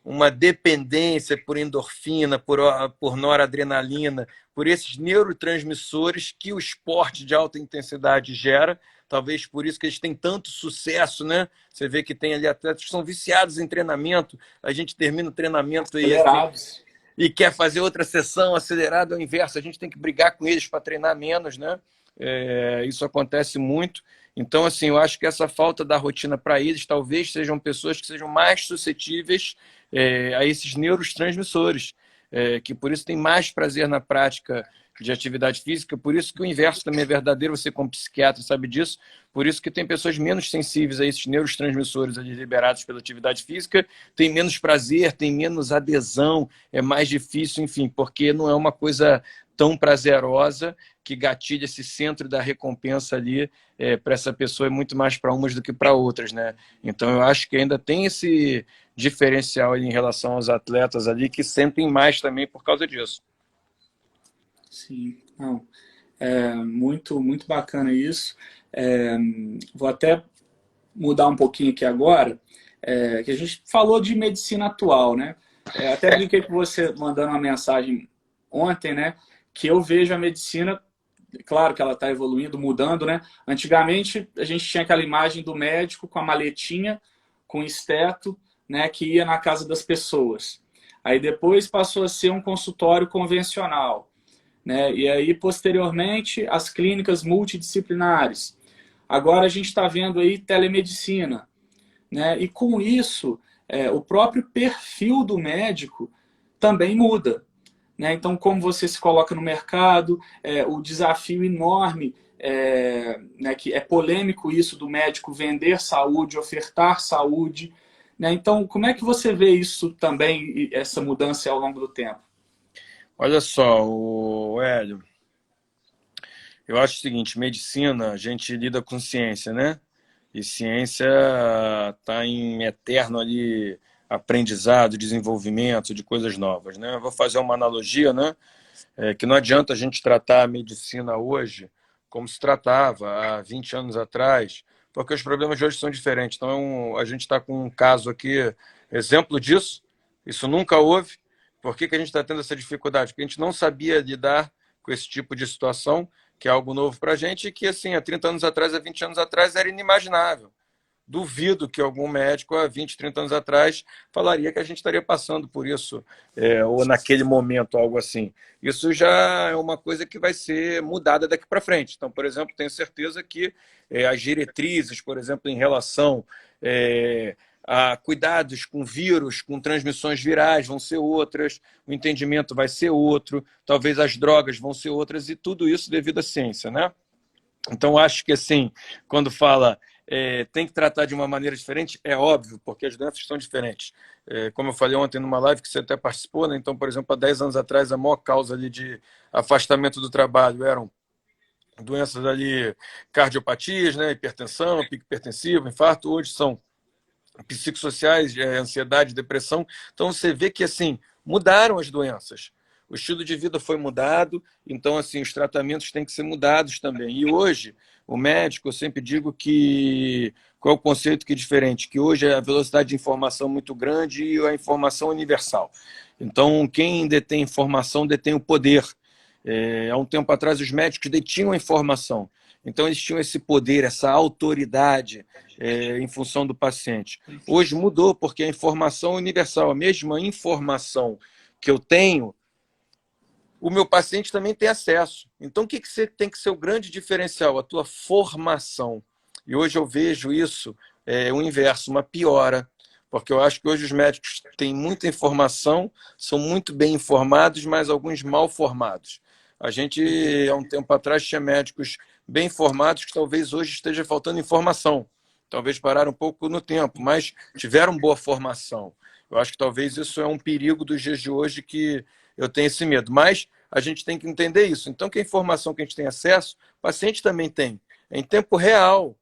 Speaker 2: uma dependência por endorfina, por noradrenalina, por esses neurotransmissores que o esporte de alta intensidade gera. Talvez por isso que eles têm tanto sucesso, né? Você vê que tem ali atletas que são viciados em treinamento, a gente termina o treinamento e quer fazer outra sessão acelerada, ao inverso, a gente tem que brigar com eles para treinar menos, né? Isso acontece muito. Então, assim, eu acho que essa falta da rotina para eles talvez sejam pessoas que sejam mais suscetíveis a esses neurotransmissores, que por isso tem mais prazer na prática de atividade física, por isso que o inverso também é verdadeiro, você como psiquiatra sabe disso, por isso que tem pessoas menos sensíveis a esses neurotransmissores ali liberados pela atividade física, tem menos prazer, tem menos adesão, é mais difícil, enfim, porque não é uma coisa tão prazerosa que gatilha esse centro da recompensa ali para essa pessoa, é muito mais para umas do que para outras, né? Então eu acho que ainda tem esse diferencial ali em relação aos atletas ali que sentem mais também por causa disso.
Speaker 1: Sim, não, muito, muito bacana isso. Vou até mudar um pouquinho aqui agora, que a gente falou de medicina atual, né? Até brinquei com você mandando uma mensagem ontem, né? Que eu vejo a medicina, claro que ela está evoluindo, mudando, né? Antigamente a gente tinha aquela imagem do médico com a maletinha, com esteto, né? Que ia na casa das pessoas. Aí depois passou a ser um consultório convencional, né? E aí, posteriormente, as clínicas multidisciplinares. Agora a gente está vendo aí telemedicina, né? E com isso, o próprio perfil do médico também muda, né? Então, como você se coloca no mercado, o desafio enorme, né, que é polêmico isso do médico vender saúde, ofertar saúde, né? Então, como é que você vê isso também, essa mudança ao longo do tempo?
Speaker 2: Olha só, Hélio, eu acho o seguinte, medicina, a gente lida com ciência, né? E ciência está em eterno ali aprendizado, desenvolvimento de coisas novas, né? Eu vou fazer uma analogia, né? Que não adianta a gente tratar a medicina hoje como se tratava há 20 anos atrás, porque os problemas de hoje são diferentes. Então, a gente está com um caso aqui, exemplo disso, isso nunca houve. Por que a gente está tendo essa dificuldade? Porque a gente não sabia lidar com esse tipo de situação, que é algo novo para a gente, e que, assim, há 30 anos atrás, há 20 anos atrás, era inimaginável. duvido que algum médico há 20, 30 anos atrás falaria que a gente estaria passando por isso, ou naquele momento, algo assim. Isso já é uma coisa que vai ser mudada daqui para frente. Então, por exemplo, tenho certeza que as diretrizes, por exemplo, em relação a cuidados com vírus, com transmissões virais, vão ser outras, o entendimento vai ser outro, talvez as drogas vão ser outras, e tudo isso devido à ciência, né? Então, acho que, assim, quando fala tem que tratar de uma maneira diferente, é óbvio, porque as doenças são diferentes. Como eu falei ontem numa live que você até participou, né? Então, por exemplo, há 10 anos atrás, a maior causa ali de afastamento do trabalho eram doenças ali, cardiopatias, né? Hipertensão, pico hipertensivo, infarto. Hoje são psicossociais, ansiedade, depressão. Então, você vê que, assim, mudaram as doenças. O estilo de vida foi mudado, então, assim, os tratamentos têm que ser mudados também. E hoje, o médico, eu sempre digo que... Qual é o conceito que é diferente? Que hoje é a velocidade de informação muito grande e a informação universal. Então, quem detém informação detém o poder. Há um tempo atrás, os médicos detinham a informação. Então, eles tinham esse poder, essa autoridade em função do paciente. Hoje mudou, porque a informação é universal. A mesma informação que eu tenho, o meu paciente também tem acesso. Então, o que você tem que ser o grande diferencial? A tua formação. E hoje eu vejo isso, o inverso, uma piora, porque eu acho que hoje os médicos têm muita informação, são muito bem informados, mas alguns mal formados. A gente, há um tempo atrás, tinha médicos bem formados que talvez hoje esteja faltando informação. Talvez pararam um pouco no tempo, mas tiveram boa formação. Eu acho que talvez isso é um perigo dos dias de hoje que eu tenho esse medo. Mas a gente tem que entender isso. Então, que a informação que a gente tem acesso, o paciente também tem. É em tempo real.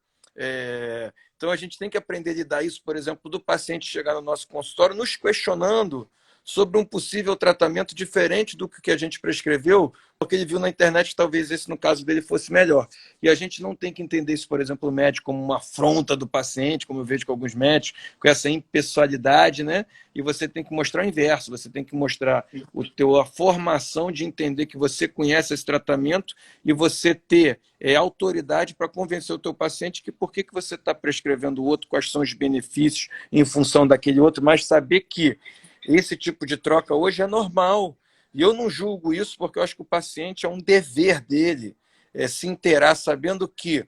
Speaker 2: Então, a gente tem que aprender a lidar isso, por exemplo, do paciente chegar no nosso consultório nos questionando sobre um possível tratamento diferente do que a gente prescreveu, porque ele viu na internet que talvez esse, no caso dele, fosse melhor. E a gente não tem que entender isso, por exemplo, o médico como uma afronta do paciente, como eu vejo com alguns médicos, com essa impessoalidade, né? E você tem que mostrar o inverso, você tem que mostrar a formação de entender que você conhece esse tratamento e você ter autoridade para convencer o teu paciente que por que você está prescrevendo o outro, quais são os benefícios em função daquele outro, mas saber que esse tipo de troca hoje é normal. E eu não julgo isso porque eu acho que o paciente é um dever dele se inteirar sabendo que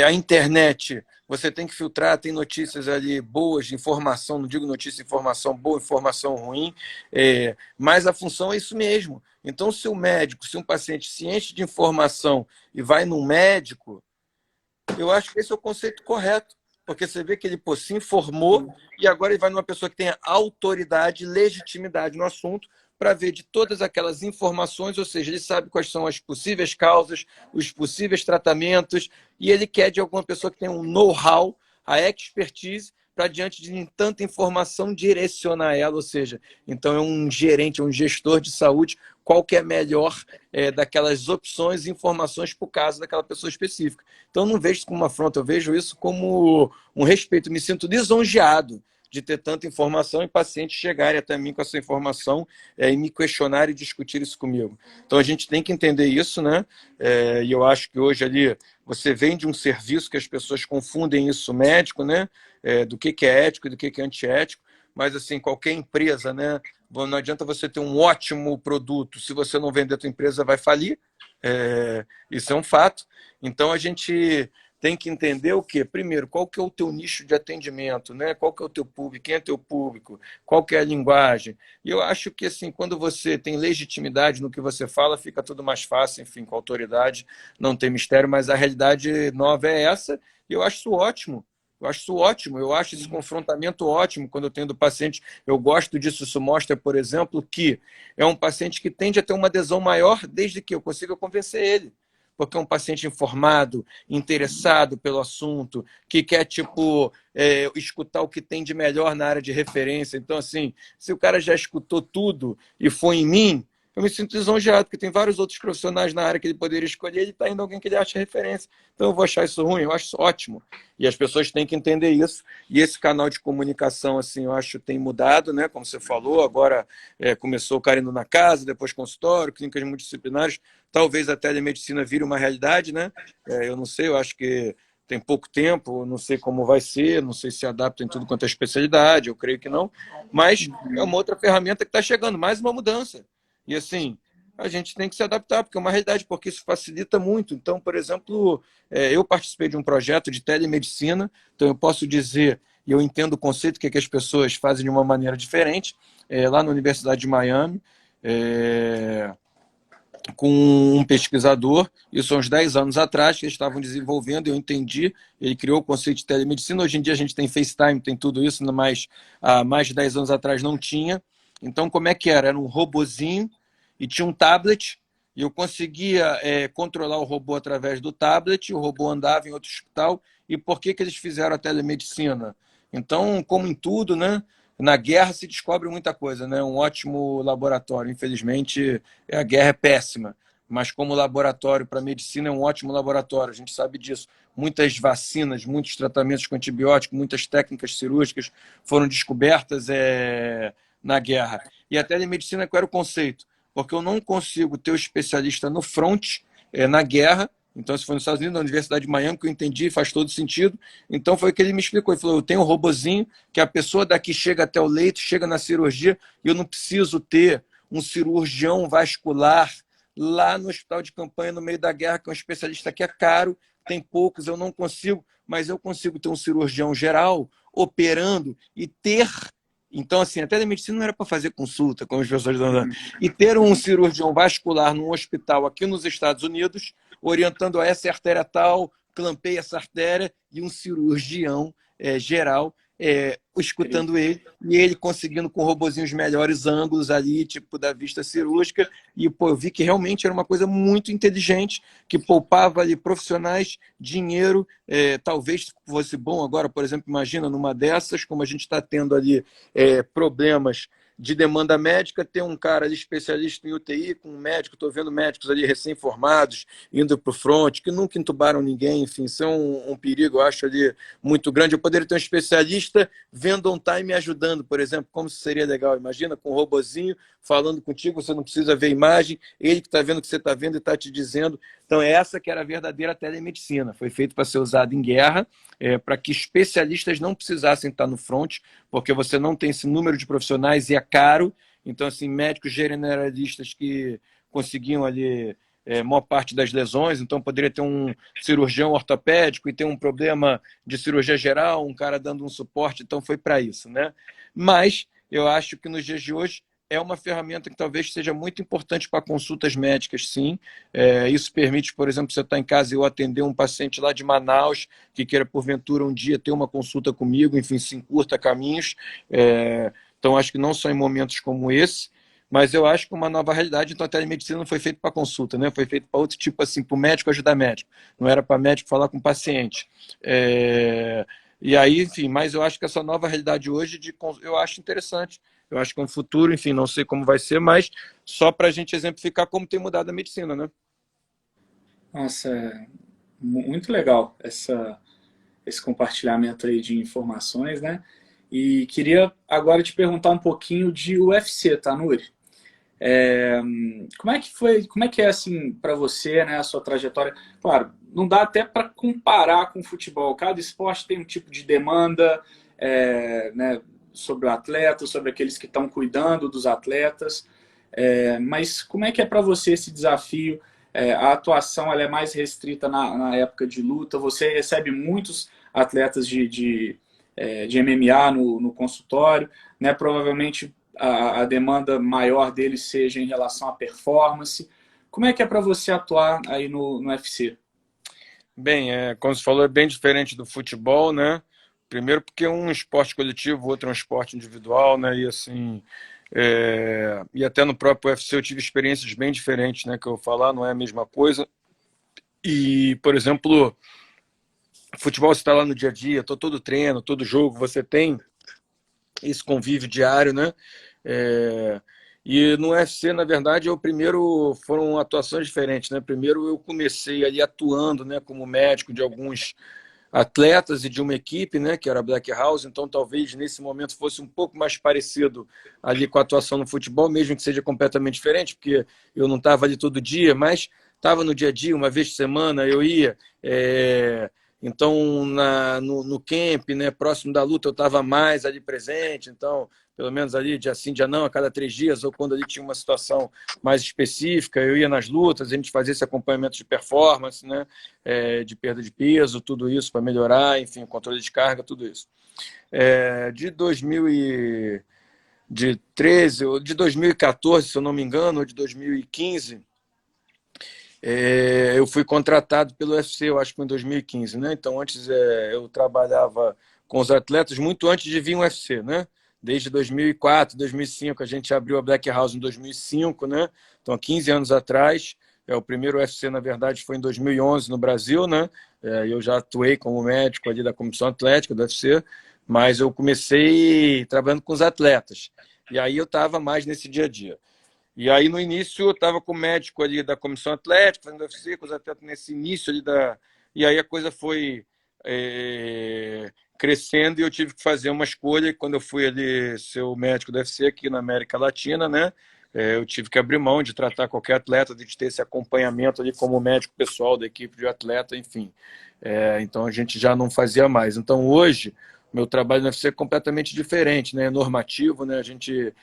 Speaker 2: a internet, você tem que filtrar, tem notícias ali boas de informação, não digo notícia de informação boa, informação ruim, mas a função é isso mesmo. Então, se o médico, se um paciente se enche de informação e vai num médico, eu acho que esse é o conceito correto, porque você vê que ele se informou e agora ele vai numa pessoa que tenha autoridade, legitimidade no assunto, para ver de todas aquelas informações, ou seja, ele sabe quais são as possíveis causas, os possíveis tratamentos, e ele quer de alguma pessoa que tenha um know-how, a expertise, para, diante de tanta informação, direcionar ela, ou seja, então é um gerente, um gestor de saúde, qual que é melhor daquelas opções e informações para o caso daquela pessoa específica. Então, eu não vejo isso como uma afronta, eu vejo isso como um respeito, me sinto lisonjeado de ter tanta informação e pacientes chegarem até mim com essa informação e me questionarem e discutir isso comigo. Então, a gente tem que entender isso, né? E eu acho que hoje ali você vende um serviço que as pessoas confundem isso médico, né? Do que é ético e do que é antiético, mas assim, qualquer empresa, né? Não adianta você ter um ótimo produto, se você não vender, a tua empresa vai falir, isso é um fato. Então, a gente tem que entender o quê? Primeiro, qual que é o teu nicho de atendimento, né? Qual que é o teu público, quem é teu público, qual que é a linguagem. E eu acho que, assim, quando você tem legitimidade no que você fala, fica tudo mais fácil, enfim, com autoridade, não tem mistério, mas a realidade nova é essa, e eu acho isso ótimo. Eu acho isso ótimo, eu acho esse confrontamento ótimo quando eu tenho do paciente. Eu gosto disso, isso mostra, por exemplo, que é um paciente que tende a ter uma adesão maior desde que eu consiga convencer ele. Porque é um paciente informado, interessado pelo assunto, que quer, tipo, escutar o que tem de melhor na área de referência. Então, assim, se o cara já escutou tudo e foi em mim, eu me sinto lisonjeado, porque tem vários outros profissionais na área que ele poderia escolher, ele está indo alguém que ele acha referência. Então, eu vou achar isso ruim, eu acho isso ótimo. E as pessoas têm que entender isso. E esse canal de comunicação, assim, eu acho que tem mudado, né? Como você falou, agora começou o cara indo na casa, depois consultório, clínicas multidisciplinares. Talvez a telemedicina vire uma realidade, né? Eu não sei, eu acho que tem pouco tempo, não sei como vai ser, não sei se adapta em tudo quanto é especialidade, eu creio que não, mas é uma outra ferramenta que está chegando, mais uma mudança. E assim, a gente tem que se adaptar, porque é uma realidade, porque isso facilita muito. Então, por exemplo, eu participei de um projeto de telemedicina, então eu posso dizer, e eu entendo o conceito que as pessoas fazem de uma maneira diferente, lá na Universidade de Miami, com um pesquisador, isso há uns 10 anos atrás, que eles estavam desenvolvendo, eu entendi, ele criou o conceito de telemedicina, hoje em dia a gente tem FaceTime, tem tudo isso, mas há mais de 10 anos atrás não tinha. Então, como é que era? Era um robozinho e tinha um tablet, e eu conseguia controlar o robô através do tablet, o robô andava em outro hospital, e por que eles fizeram a telemedicina? Então, como em tudo, né? Na guerra se descobre muita coisa, né? Um ótimo laboratório. Infelizmente, a guerra é péssima, mas como laboratório para medicina é um ótimo laboratório. A gente sabe disso. Muitas vacinas, muitos tratamentos com antibiótico, muitas técnicas cirúrgicas foram descobertas na guerra. E a telemedicina, qual era o conceito? Porque eu não consigo ter o especialista no front, na guerra. Então, isso foi nos Estados Unidos, na Universidade de Miami, que eu entendi, faz todo sentido. Então, foi o que ele me explicou. Ele falou, eu tenho um robozinho que a pessoa daqui chega até o leito, chega na cirurgia, e eu não preciso ter um cirurgião vascular lá no hospital de campanha, no meio da guerra, que é um especialista que é caro, tem poucos, eu não consigo, mas eu consigo ter um cirurgião geral operando e ter... Então, assim, a telemedicina não era para fazer consulta, como as pessoas estão dando. E ter um cirurgião vascular num hospital aqui nos Estados Unidos, orientando a essa artéria tal, clampei essa artéria, e um cirurgião geral escutando ele, e ele conseguindo com robozinhos melhores ângulos ali, tipo da vista cirúrgica, e pô, eu vi que realmente era uma coisa muito inteligente, que poupava ali profissionais, dinheiro, talvez fosse bom agora, por exemplo, imagina numa dessas, como a gente está tendo ali problemas de demanda médica, ter um cara ali especialista em UTI, com um médico, estou vendo médicos ali recém-formados, indo para o front, que nunca entubaram ninguém, enfim, isso é um perigo, eu acho ali muito grande. Eu poderia ter um especialista vendo on time me ajudando, por exemplo, como isso seria legal, imagina, com um robozinho falando contigo, você não precisa ver a imagem, ele que está vendo o que você está vendo e está te dizendo. Então, essa que era a verdadeira telemedicina, foi feito para ser usada em guerra, para que especialistas não precisassem estar no front, porque você não tem esse número de profissionais e é caro. Então, assim, médicos generalistas que conseguiam ali maior parte das lesões, então poderia ter um cirurgião ortopédico e ter um problema de cirurgia geral, um cara dando um suporte, então foi para isso, né? Mas eu acho que nos dias de hoje é uma ferramenta que talvez seja muito importante para consultas médicas, sim. Isso permite, por exemplo, você estar em casa e eu atender um paciente lá de Manaus que queira, porventura, um dia ter uma consulta comigo, enfim, se encurta caminhos. Então, acho que não só em momentos como esse, mas eu acho que uma nova realidade, então a telemedicina não foi feita para consulta, né? Foi feita para outro tipo, assim, para o médico ajudar médico. Não era para médico falar com o paciente. E aí, enfim, mas eu acho que essa nova realidade hoje, eu acho interessante. Eu acho que é um futuro, enfim, não sei como vai ser, mas só para a gente exemplificar como tem mudado a medicina, né?
Speaker 1: Nossa, muito legal esse compartilhamento aí de informações, né? E queria agora te perguntar um pouquinho de UFC, tá, Nuri? Como é que foi, como é que é assim para você, né, a sua trajetória? Claro, não dá até para comparar com o futebol. Cada esporte tem um tipo de demanda, né, sobre o atleta, sobre aqueles que estão cuidando dos atletas. Mas como é que é para você esse desafio? A atuação ela é mais restrita na época de luta. Você recebe muitos atletas de MMA no consultório, né? Provavelmente a demanda maior deles seja em relação à performance. Como é que é para você atuar aí no UFC?
Speaker 2: Bem, como você falou, é bem diferente do futebol, né? Primeiro porque é um esporte coletivo, outro é um esporte individual, né? E assim, e até no próprio UFC eu tive experiências bem diferentes, né? Que eu vou falar, não é a mesma coisa. E, por exemplo, futebol você está lá no dia a dia, todo treino, todo jogo, você tem esse convívio diário, né? E no UFC, na verdade, foram atuações diferentes, né? Primeiro eu comecei ali atuando, né, como médico de alguns atletas e de uma equipe, né, que era a Black House, então talvez nesse momento fosse um pouco mais parecido ali com a atuação no futebol, mesmo que seja completamente diferente, porque eu não estava ali todo dia, mas estava no dia a dia, uma vez por semana eu ia. Então, no camp, né, próximo da luta, eu estava mais ali presente. Então, pelo menos ali, dia sim, dia não, a cada 3 dias, ou quando ali tinha uma situação mais específica, eu ia nas lutas, a gente fazia esse acompanhamento de performance, né, de perda de peso, tudo isso para melhorar, enfim, controle de carga, tudo isso. De 2013, ou de 2014, se eu não me engano, ou de 2015, eu fui contratado pelo UFC, eu acho que foi em 2015, né? Então, antes eu trabalhava com os atletas muito antes de vir o UFC, né? Desde 2004, 2005, a gente abriu a Black House em 2005, né? Então, há 15 anos atrás. O primeiro UFC, na verdade, foi em 2011 no Brasil, né? Eu já atuei como médico ali da Comissão Atlética do UFC, mas eu comecei trabalhando com os atletas. E aí eu estava mais nesse dia a dia. E aí, no início, eu estava com o médico ali da Comissão Atlética, fazendo UFC, com os atletas nesse início ali da... E aí a coisa foi crescendo e eu tive que fazer uma escolha. E quando eu fui ali ser o médico do UFC aqui na América Latina, né? Eu tive que abrir mão de tratar qualquer atleta, de ter esse acompanhamento ali como médico pessoal da equipe de atleta, enfim. Então a gente já não fazia mais. Então hoje meu trabalho no UFC é completamente diferente, né? É normativo, né? A gente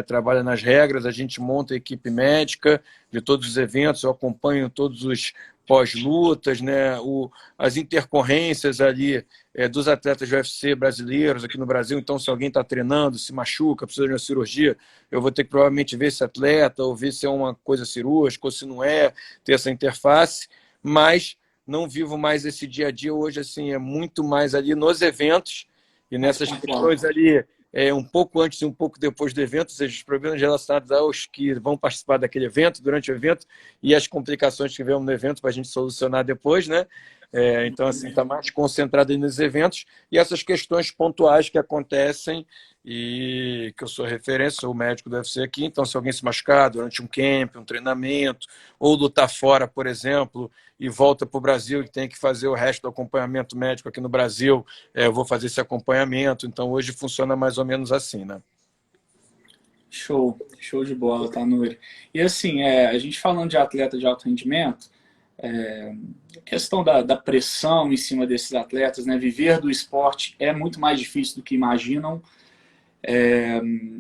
Speaker 2: trabalha nas regras, a gente monta a equipe médica de todos os eventos, eu acompanho todos os pós-lutas, né? As intercorrências ali dos atletas do UFC brasileiros aqui no Brasil. Então, se alguém está treinando, se machuca, precisa de uma cirurgia, eu vou ter que provavelmente ver esse atleta, ou ver se é uma coisa cirúrgica, ou se não é, ter essa interface, mas não vivo mais esse dia a dia hoje, assim, é muito mais ali nos eventos e nessas questões ali, um pouco antes e um pouco depois do evento, ou seja, os problemas relacionados aos que vão participar daquele evento, durante o evento, e as complicações que tivemos no evento para a gente solucionar depois, né? Então, assim, está mais concentrado aí nos eventos e essas questões pontuais que acontecem e que eu sou referência, sou o médico do UFC aqui, então se alguém se machucar durante um camp, um treinamento, ou lutar fora, por exemplo, e volta para o Brasil e tem que fazer o resto do acompanhamento médico aqui no Brasil, eu vou fazer esse acompanhamento. Então, hoje funciona mais ou menos assim, né?
Speaker 1: Show, show de bola, tá, Nuri? E assim, a gente falando de atleta de alto rendimento, a questão da pressão em cima desses atletas, né? Viver do esporte é muito mais difícil do que imaginam.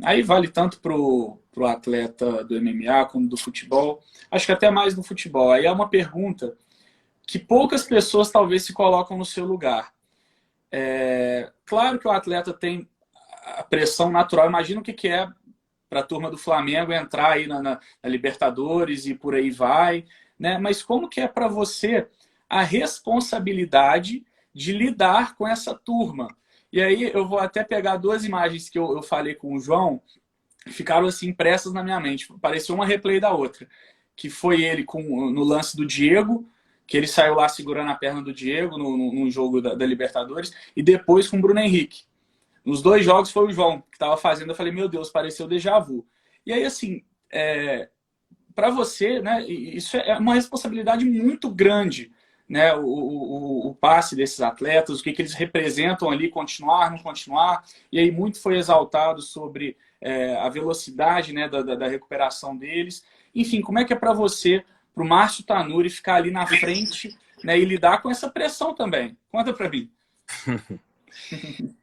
Speaker 1: Aí vale tanto pro atleta do MMA como do futebol. Acho que até mais no futebol. Aí é uma pergunta que poucas pessoas talvez se colocam no seu lugar. Claro que o atleta tem a pressão natural. Imagina o que é para a turma do Flamengo entrar aí na Libertadores e por aí vai, né? Mas como que é para você a responsabilidade de lidar com essa turma? E aí eu vou até pegar duas imagens que eu falei com o João, que ficaram assim impressas na minha mente. Pareceu uma replay da outra. Que foi ele no lance do Diego, que ele saiu lá segurando a perna do Diego no jogo da Libertadores, e depois com o Bruno Henrique. Nos dois jogos foi o João que estava fazendo. Eu falei, meu Deus, pareceu déjà vu. E aí, assim, para você, né, isso é uma responsabilidade muito grande, né, o passe desses atletas, o que eles representam ali, continuar, não continuar. E aí muito foi exaltado sobre a velocidade, né, da recuperação deles. Enfim, como é que é para você, para o Márcio Tanuri, ficar ali na frente, né, e lidar com essa pressão também? Conta para mim.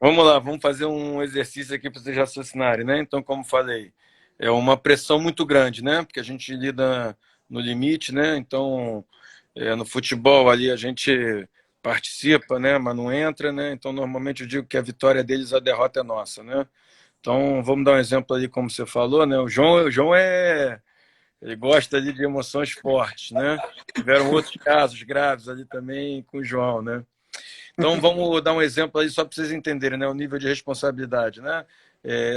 Speaker 2: Vamos lá, vamos fazer um exercício aqui para vocês raciocinarem, né? Então, como falei, é uma pressão muito grande, né? Porque a gente lida no limite, né? Então, no futebol ali a gente participa, né? Mas não entra, né? Então, normalmente eu digo que a vitória deles, a derrota é nossa, né? Então, vamos dar um exemplo ali, como você falou, né? O João ele gosta ali de emoções fortes, né? Tiveram outros casos graves ali também com o João, né? Então, vamos dar um exemplo aí só para vocês entenderem, né, o nível de responsabilidade, né?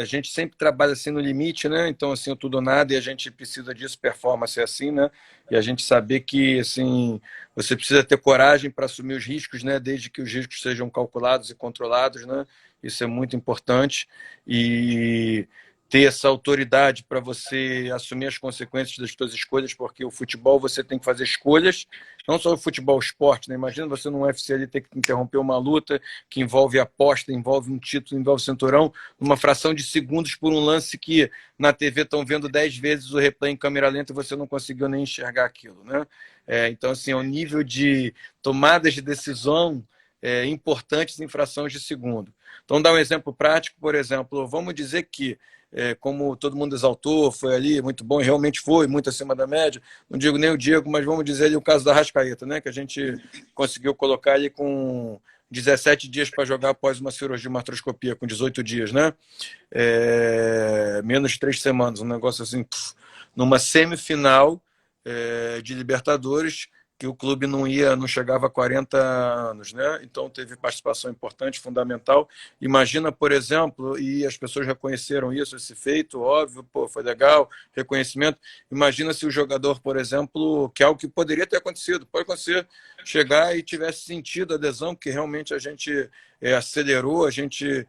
Speaker 2: A gente sempre trabalha assim no limite, né? Então, assim, tudo ou nada, e a gente precisa disso, performance é assim, né? E a gente saber que, assim, você precisa ter coragem para assumir os riscos, né? Desde que os riscos sejam calculados e controlados, né? Isso é muito importante. E ter essa autoridade para você assumir as consequências das suas escolhas, porque o futebol você tem que fazer escolhas, não só o futebol, o esporte, né? Imagina você no UFC ali ter que interromper uma luta que envolve aposta, envolve um título, envolve cinturão, numa fração de segundos por um lance que na TV estão vendo 10 vezes o replay em câmera lenta e você não conseguiu nem enxergar aquilo, né? Então, assim, é um nível de tomadas de decisão importantes em frações de segundo. Então, dar um exemplo prático, por exemplo, vamos dizer que, como todo mundo exaltou, foi ali muito bom, e realmente foi, muito acima da média, não digo nem o Diego, mas vamos dizer ali o caso da Arrascaeta, né, que a gente conseguiu colocar ele com 17 dias para jogar após uma cirurgia, uma artroscopia, com 18 dias, né? Menos de 3 semanas, um negócio assim, numa semifinal de Libertadores, que o clube não chegava a 40 anos, né? Então teve participação importante, fundamental. Imagina, por exemplo, e as pessoas reconheceram isso, esse feito, óbvio, pô, foi legal, reconhecimento. Imagina se o jogador, por exemplo, que é algo que poderia ter acontecido, pode acontecer, chegar e tivesse sentido a adesão, que realmente a gente acelerou, a gente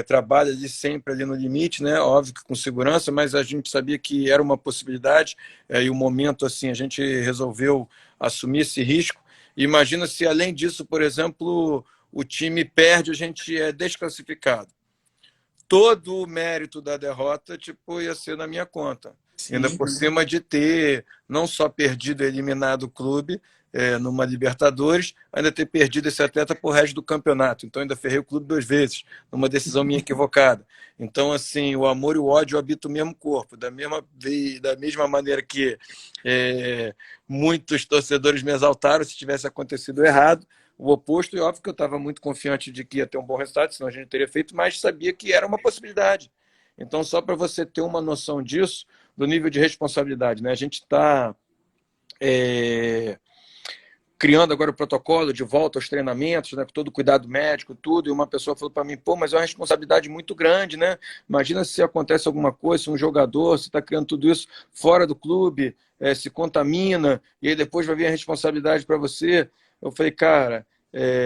Speaker 2: trabalha ali sempre ali no limite, né? Óbvio que com segurança, mas a gente sabia que era uma possibilidade e o momento assim a gente resolveu assumir esse risco. E imagina se além disso, por exemplo, o time perde, a gente é desclassificado. Todo o mérito da derrota tipo ia ser na minha conta.
Speaker 1: Sim.
Speaker 2: Ainda por cima de ter não só perdido e eliminado o clube numa Libertadores, ainda ter perdido esse atleta por resto do campeonato. Então ainda ferrei o clube 2 vezes, numa decisão minha equivocada. Então, assim, o amor e o ódio habitam o mesmo corpo. Da mesma maneira que muitos torcedores me exaltaram se tivesse acontecido errado, o oposto, e óbvio que eu estava muito confiante de que ia ter um bom resultado, senão a gente teria feito, mas sabia que era uma possibilidade. Então, só para você ter uma noção disso, do nível de responsabilidade, né? A gente está criando agora o protocolo de volta aos treinamentos, né, com todo o cuidado médico, tudo, e uma pessoa falou para mim, pô, mas é uma responsabilidade muito grande, né? Imagina se acontece alguma coisa, se um jogador, você está criando tudo isso fora do clube, se contamina, e aí depois vai vir a responsabilidade para você. Eu falei, cara,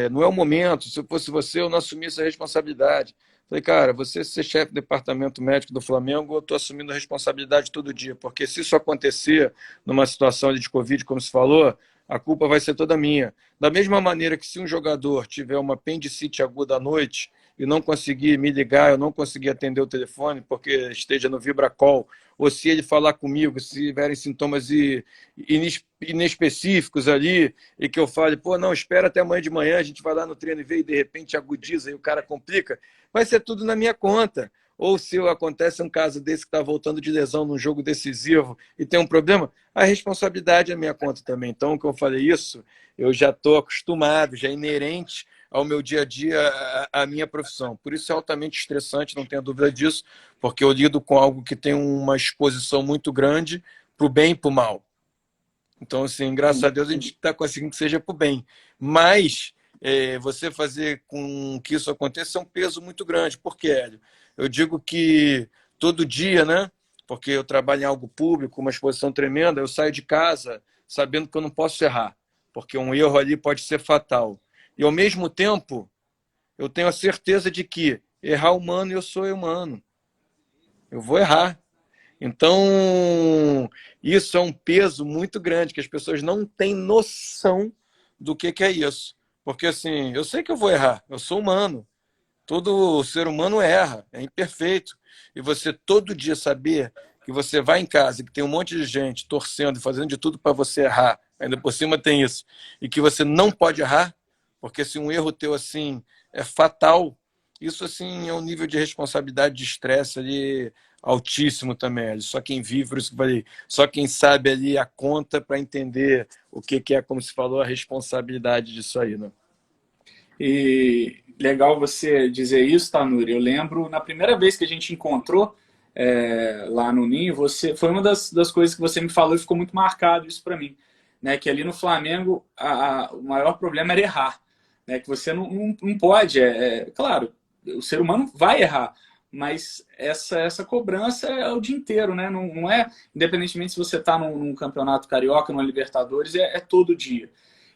Speaker 2: não é o momento, se eu fosse você, eu não assumia essa responsabilidade. Falei, cara, você ser chefe do departamento médico do Flamengo, eu estou assumindo a responsabilidade todo dia, porque se isso acontecer numa situação de Covid, como se falou, a culpa vai ser toda minha. Da mesma maneira que se um jogador tiver uma apendicite aguda à noite e não conseguir me ligar, eu não conseguir atender o telefone porque esteja no Vibracall, ou se ele falar comigo, se tiverem sintomas inespecíficos ali, e que eu fale, pô, não, espera até amanhã de manhã, a gente vai lá no treino e vê, e de repente agudiza e o cara complica, vai ser tudo na minha conta. Ou se acontece um caso desse que está voltando de lesão num jogo decisivo e tem um problema, a responsabilidade é minha conta também. Então, que eu falei isso, eu já estou acostumado, já é inerente ao meu dia a dia, à minha profissão. Por isso é altamente estressante, não tenha dúvida disso, porque eu lido com algo que tem uma exposição muito grande para o bem e para o mal. Então, assim, graças a Deus a gente está conseguindo que seja para o bem. Mas você fazer com que isso aconteça é um peso muito grande. Por quê, Hélio? Eu digo que todo dia, né? Porque eu trabalho em algo público, uma exposição tremenda, eu saio de casa sabendo que eu não posso errar, porque um erro ali pode ser fatal. E, ao mesmo tempo, eu tenho a certeza de que errar humano, eu sou humano. Eu vou errar. Então, isso é um peso muito grande, que as pessoas não têm noção do que é isso. Porque, assim, eu sei que eu vou errar, eu sou humano. Todo ser humano erra, é imperfeito. E você todo dia saber que você vai em casa e que tem um monte de gente torcendo e fazendo de tudo para você errar, ainda por cima tem isso, e que você não pode errar, porque se um erro teu assim é fatal, isso assim é um nível de responsabilidade, de estresse ali altíssimo também. Só quem vive, por isso que eu falei, só quem sabe ali a conta para entender o que é, como se falou, a responsabilidade disso aí, né?
Speaker 1: E legal você dizer isso, Tanuri. Eu lembro, na primeira vez que a gente encontrou lá no Ninho, foi uma das coisas que você me falou e ficou muito marcado isso para mim. Né? Que ali no Flamengo, o maior problema era errar. Né? Que você não pode, claro, o ser humano vai errar, mas essa cobrança é o dia inteiro, né? Não é, independentemente se você está num campeonato carioca, numa Libertadores, é todo dia.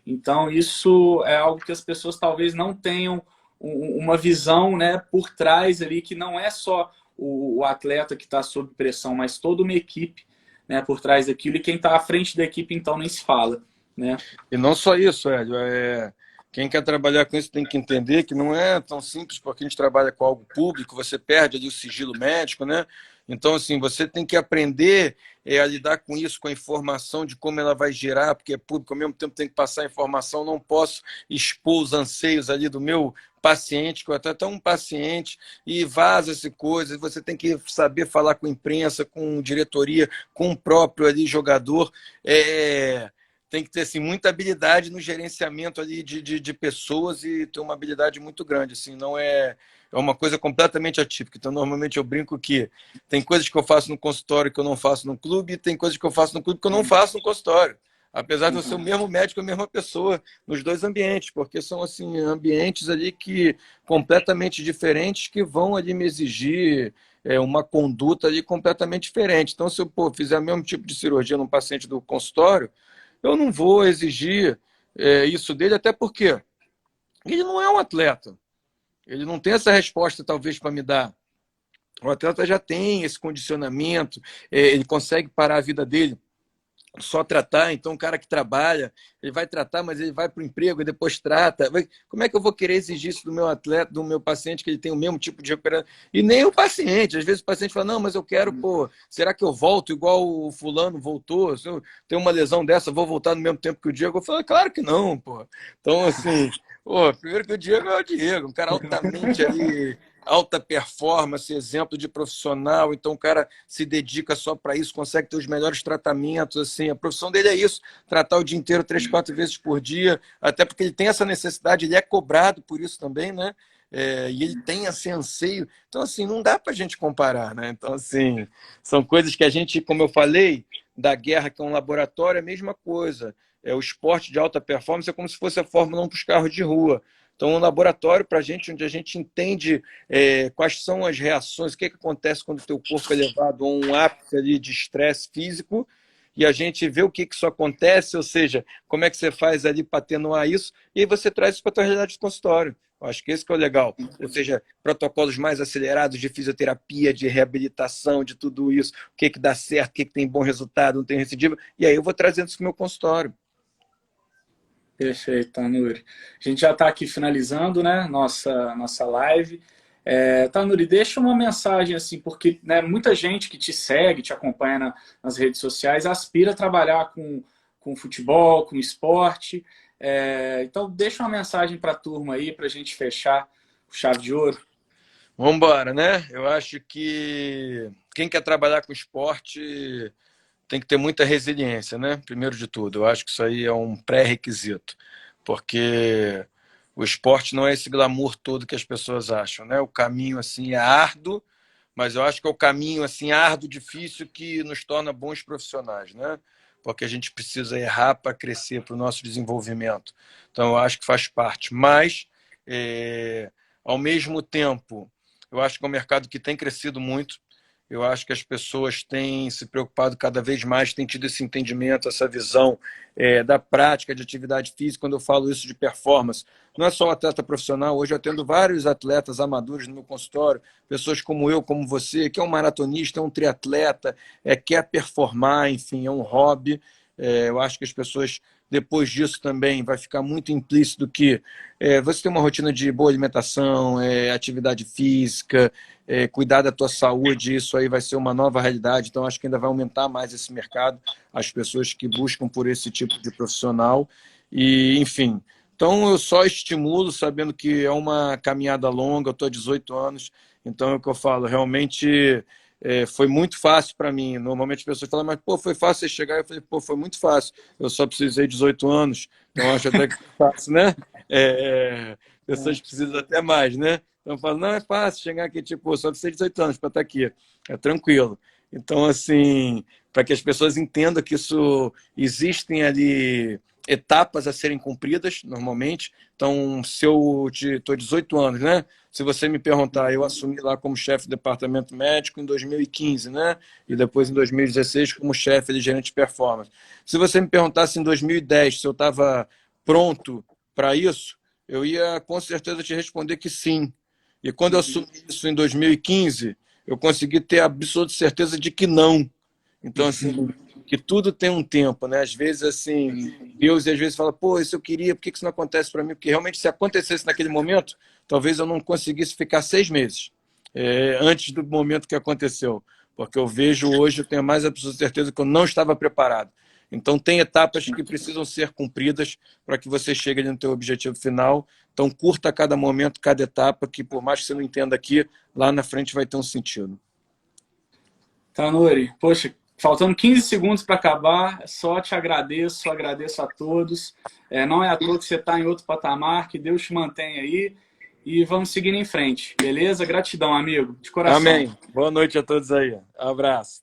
Speaker 1: Então, isso é algo que as pessoas talvez não tenham uma visão, né, por trás ali, que não é só o atleta que está sob pressão, mas toda uma equipe, né, por trás daquilo, e quem está à frente da equipe, então, nem se fala. Né?
Speaker 2: E não só isso, Hélio. Quem quer trabalhar com isso tem que entender que não é tão simples, porque a gente trabalha com algo público, você perde ali o sigilo médico, né? Então, assim, você tem que aprender a lidar com isso, com a informação de como ela vai girar, porque é público, ao mesmo tempo tem que passar a informação, não posso expor os anseios ali do meu paciente, que eu até um paciente, e vaza-se coisas, você tem que saber falar com a imprensa, com diretoria, com o próprio ali jogador, tem que ter assim, muita habilidade no gerenciamento ali de pessoas e ter uma habilidade muito grande, assim, não é uma coisa completamente atípica. Então, normalmente eu brinco que tem coisas que eu faço no consultório que eu não faço no clube, e tem coisas que eu faço no clube que eu não faço no consultório. Apesar de eu ser o mesmo médico, a mesma pessoa, nos dois ambientes, porque são assim ambientes ali que completamente diferentes que vão ali me exigir uma conduta ali completamente diferente. Então, se eu fizer o mesmo tipo de cirurgia num paciente do consultório, eu não vou exigir isso dele, até porque ele não é um atleta. Ele não tem essa resposta, talvez, para me dar. O atleta já tem esse condicionamento, ele consegue parar a vida dele só tratar. Então, o cara que trabalha, ele vai tratar, mas ele vai para o emprego e depois trata. Como é que eu vou querer exigir isso do meu atleta, do meu paciente, que ele tem o mesmo tipo de operação? E nem o paciente. Às vezes o paciente fala, não, mas eu quero, será que eu volto igual o fulano voltou? Se eu tenho uma lesão dessa, vou voltar no mesmo tempo que o Diego? Eu falo, claro que não, pô. Então, assim, primeiro que o Diego é o Diego, um cara altamente ali, alta performance, exemplo de profissional. Então o cara se dedica só para isso, consegue ter os melhores tratamentos. Assim, a profissão dele é isso, tratar o dia inteiro 3, 4 vezes por dia, até porque ele tem essa necessidade, ele é cobrado por isso também, né? E ele tem esse anseio. Então, assim, não dá para a gente comparar, né? Então, assim, são coisas que a gente, como eu falei, da guerra, que é um laboratório, é a mesma coisa. O esporte de alta performance é como se fosse a Fórmula 1 para os carros de rua. Então, um laboratório para a gente, onde a gente entende quais são as reações, o que acontece quando o teu corpo é levado a um ápice ali de estresse físico, e a gente vê o que isso acontece, ou seja, como é que você faz ali para atenuar isso, e aí você traz isso para a tua realidade de consultório. Eu acho que esse que é o legal. Ou seja, protocolos mais acelerados de fisioterapia, de reabilitação, de tudo isso, o que dá certo, o que tem bom resultado, não tem recidiva, e aí eu vou trazendo isso para o meu consultório.
Speaker 1: Perfeito, Tanuri. A gente já está aqui finalizando, né, nossa live. Tanuri, deixa uma mensagem assim, porque, né, muita gente que te segue, te acompanha nas redes sociais, aspira a trabalhar com futebol, com esporte. Então, deixa uma mensagem para a turma aí, para a gente fechar o chave de ouro.
Speaker 2: Vamos embora, né? Eu acho que quem quer trabalhar com esporte tem que ter muita resiliência, né? Primeiro de tudo, eu acho que isso aí é um pré-requisito, porque o esporte não é esse glamour todo que as pessoas acham, né? O caminho assim é árduo, mas eu acho que é o caminho assim árduo, difícil, que nos torna bons profissionais, né? Porque a gente precisa errar para crescer, para o nosso desenvolvimento. Então, eu acho que faz parte. Mas, ao mesmo tempo, eu acho que é um mercado que tem crescido muito. Eu acho que as pessoas têm se preocupado cada vez mais, têm tido esse entendimento, essa visão da prática de atividade física. Quando eu falo isso de performance, não é só o atleta profissional. Hoje eu atendo vários atletas amadores no meu consultório, pessoas como eu, como você, que é um maratonista, é um triatleta, quer performar, enfim, é um hobby. Eu acho que as pessoas, depois disso também, vai ficar muito implícito que você tem uma rotina de boa alimentação, atividade física, cuidar da tua saúde, isso aí vai ser uma nova realidade. Então, acho que ainda vai aumentar mais esse mercado, as pessoas que buscam por esse tipo de profissional. E, enfim, então eu só estimulo, sabendo que é uma caminhada longa, eu estou há 18 anos, então é o que eu falo, realmente foi muito fácil para mim. Normalmente as pessoas falam, mas pô, foi fácil você chegar? Eu falei, pô, foi muito fácil, eu só precisei de 18 anos, então acho até que foi fácil, né? Pessoas precisam até mais, né? Então eu falo, não, é fácil chegar aqui, tipo, só precisa de 18 anos para estar aqui, é tranquilo. Então, assim, para que as pessoas entendam que isso existem ali etapas a serem cumpridas, normalmente. Então, se eu estou 18 anos, né? Se você me perguntar, eu assumi lá como chefe do departamento médico em 2015, né? E depois em 2016 como chefe de gerente de performance. Se você me perguntasse em 2010 se eu estava pronto para isso, eu ia com certeza te responder que sim. E quando eu assumi isso em 2015, eu consegui ter absoluta certeza de que não. Então, assim, que tudo tem um tempo, né? Às vezes, assim, Deus às vezes fala, pô, isso eu queria, por que isso não acontece para mim? Porque realmente, se acontecesse naquele momento, talvez eu não conseguisse ficar 6 meses antes do momento que aconteceu. porque eu vejo hoje, eu tenho mais absoluta certeza que eu não estava preparado. Então, tem etapas que precisam ser cumpridas para que você chegue no teu objetivo final. Então, curta cada momento, cada etapa, que por mais que você não entenda aqui, lá na frente vai ter um sentido.
Speaker 1: Tanuri, poxa, faltando 15 segundos para acabar, só te agradeço, agradeço a todos. Não é à toa que você está em outro patamar, que Deus te mantenha aí e vamos seguindo em frente, beleza? Gratidão, amigo, de coração.
Speaker 2: Amém. Boa noite a todos aí. Abraço.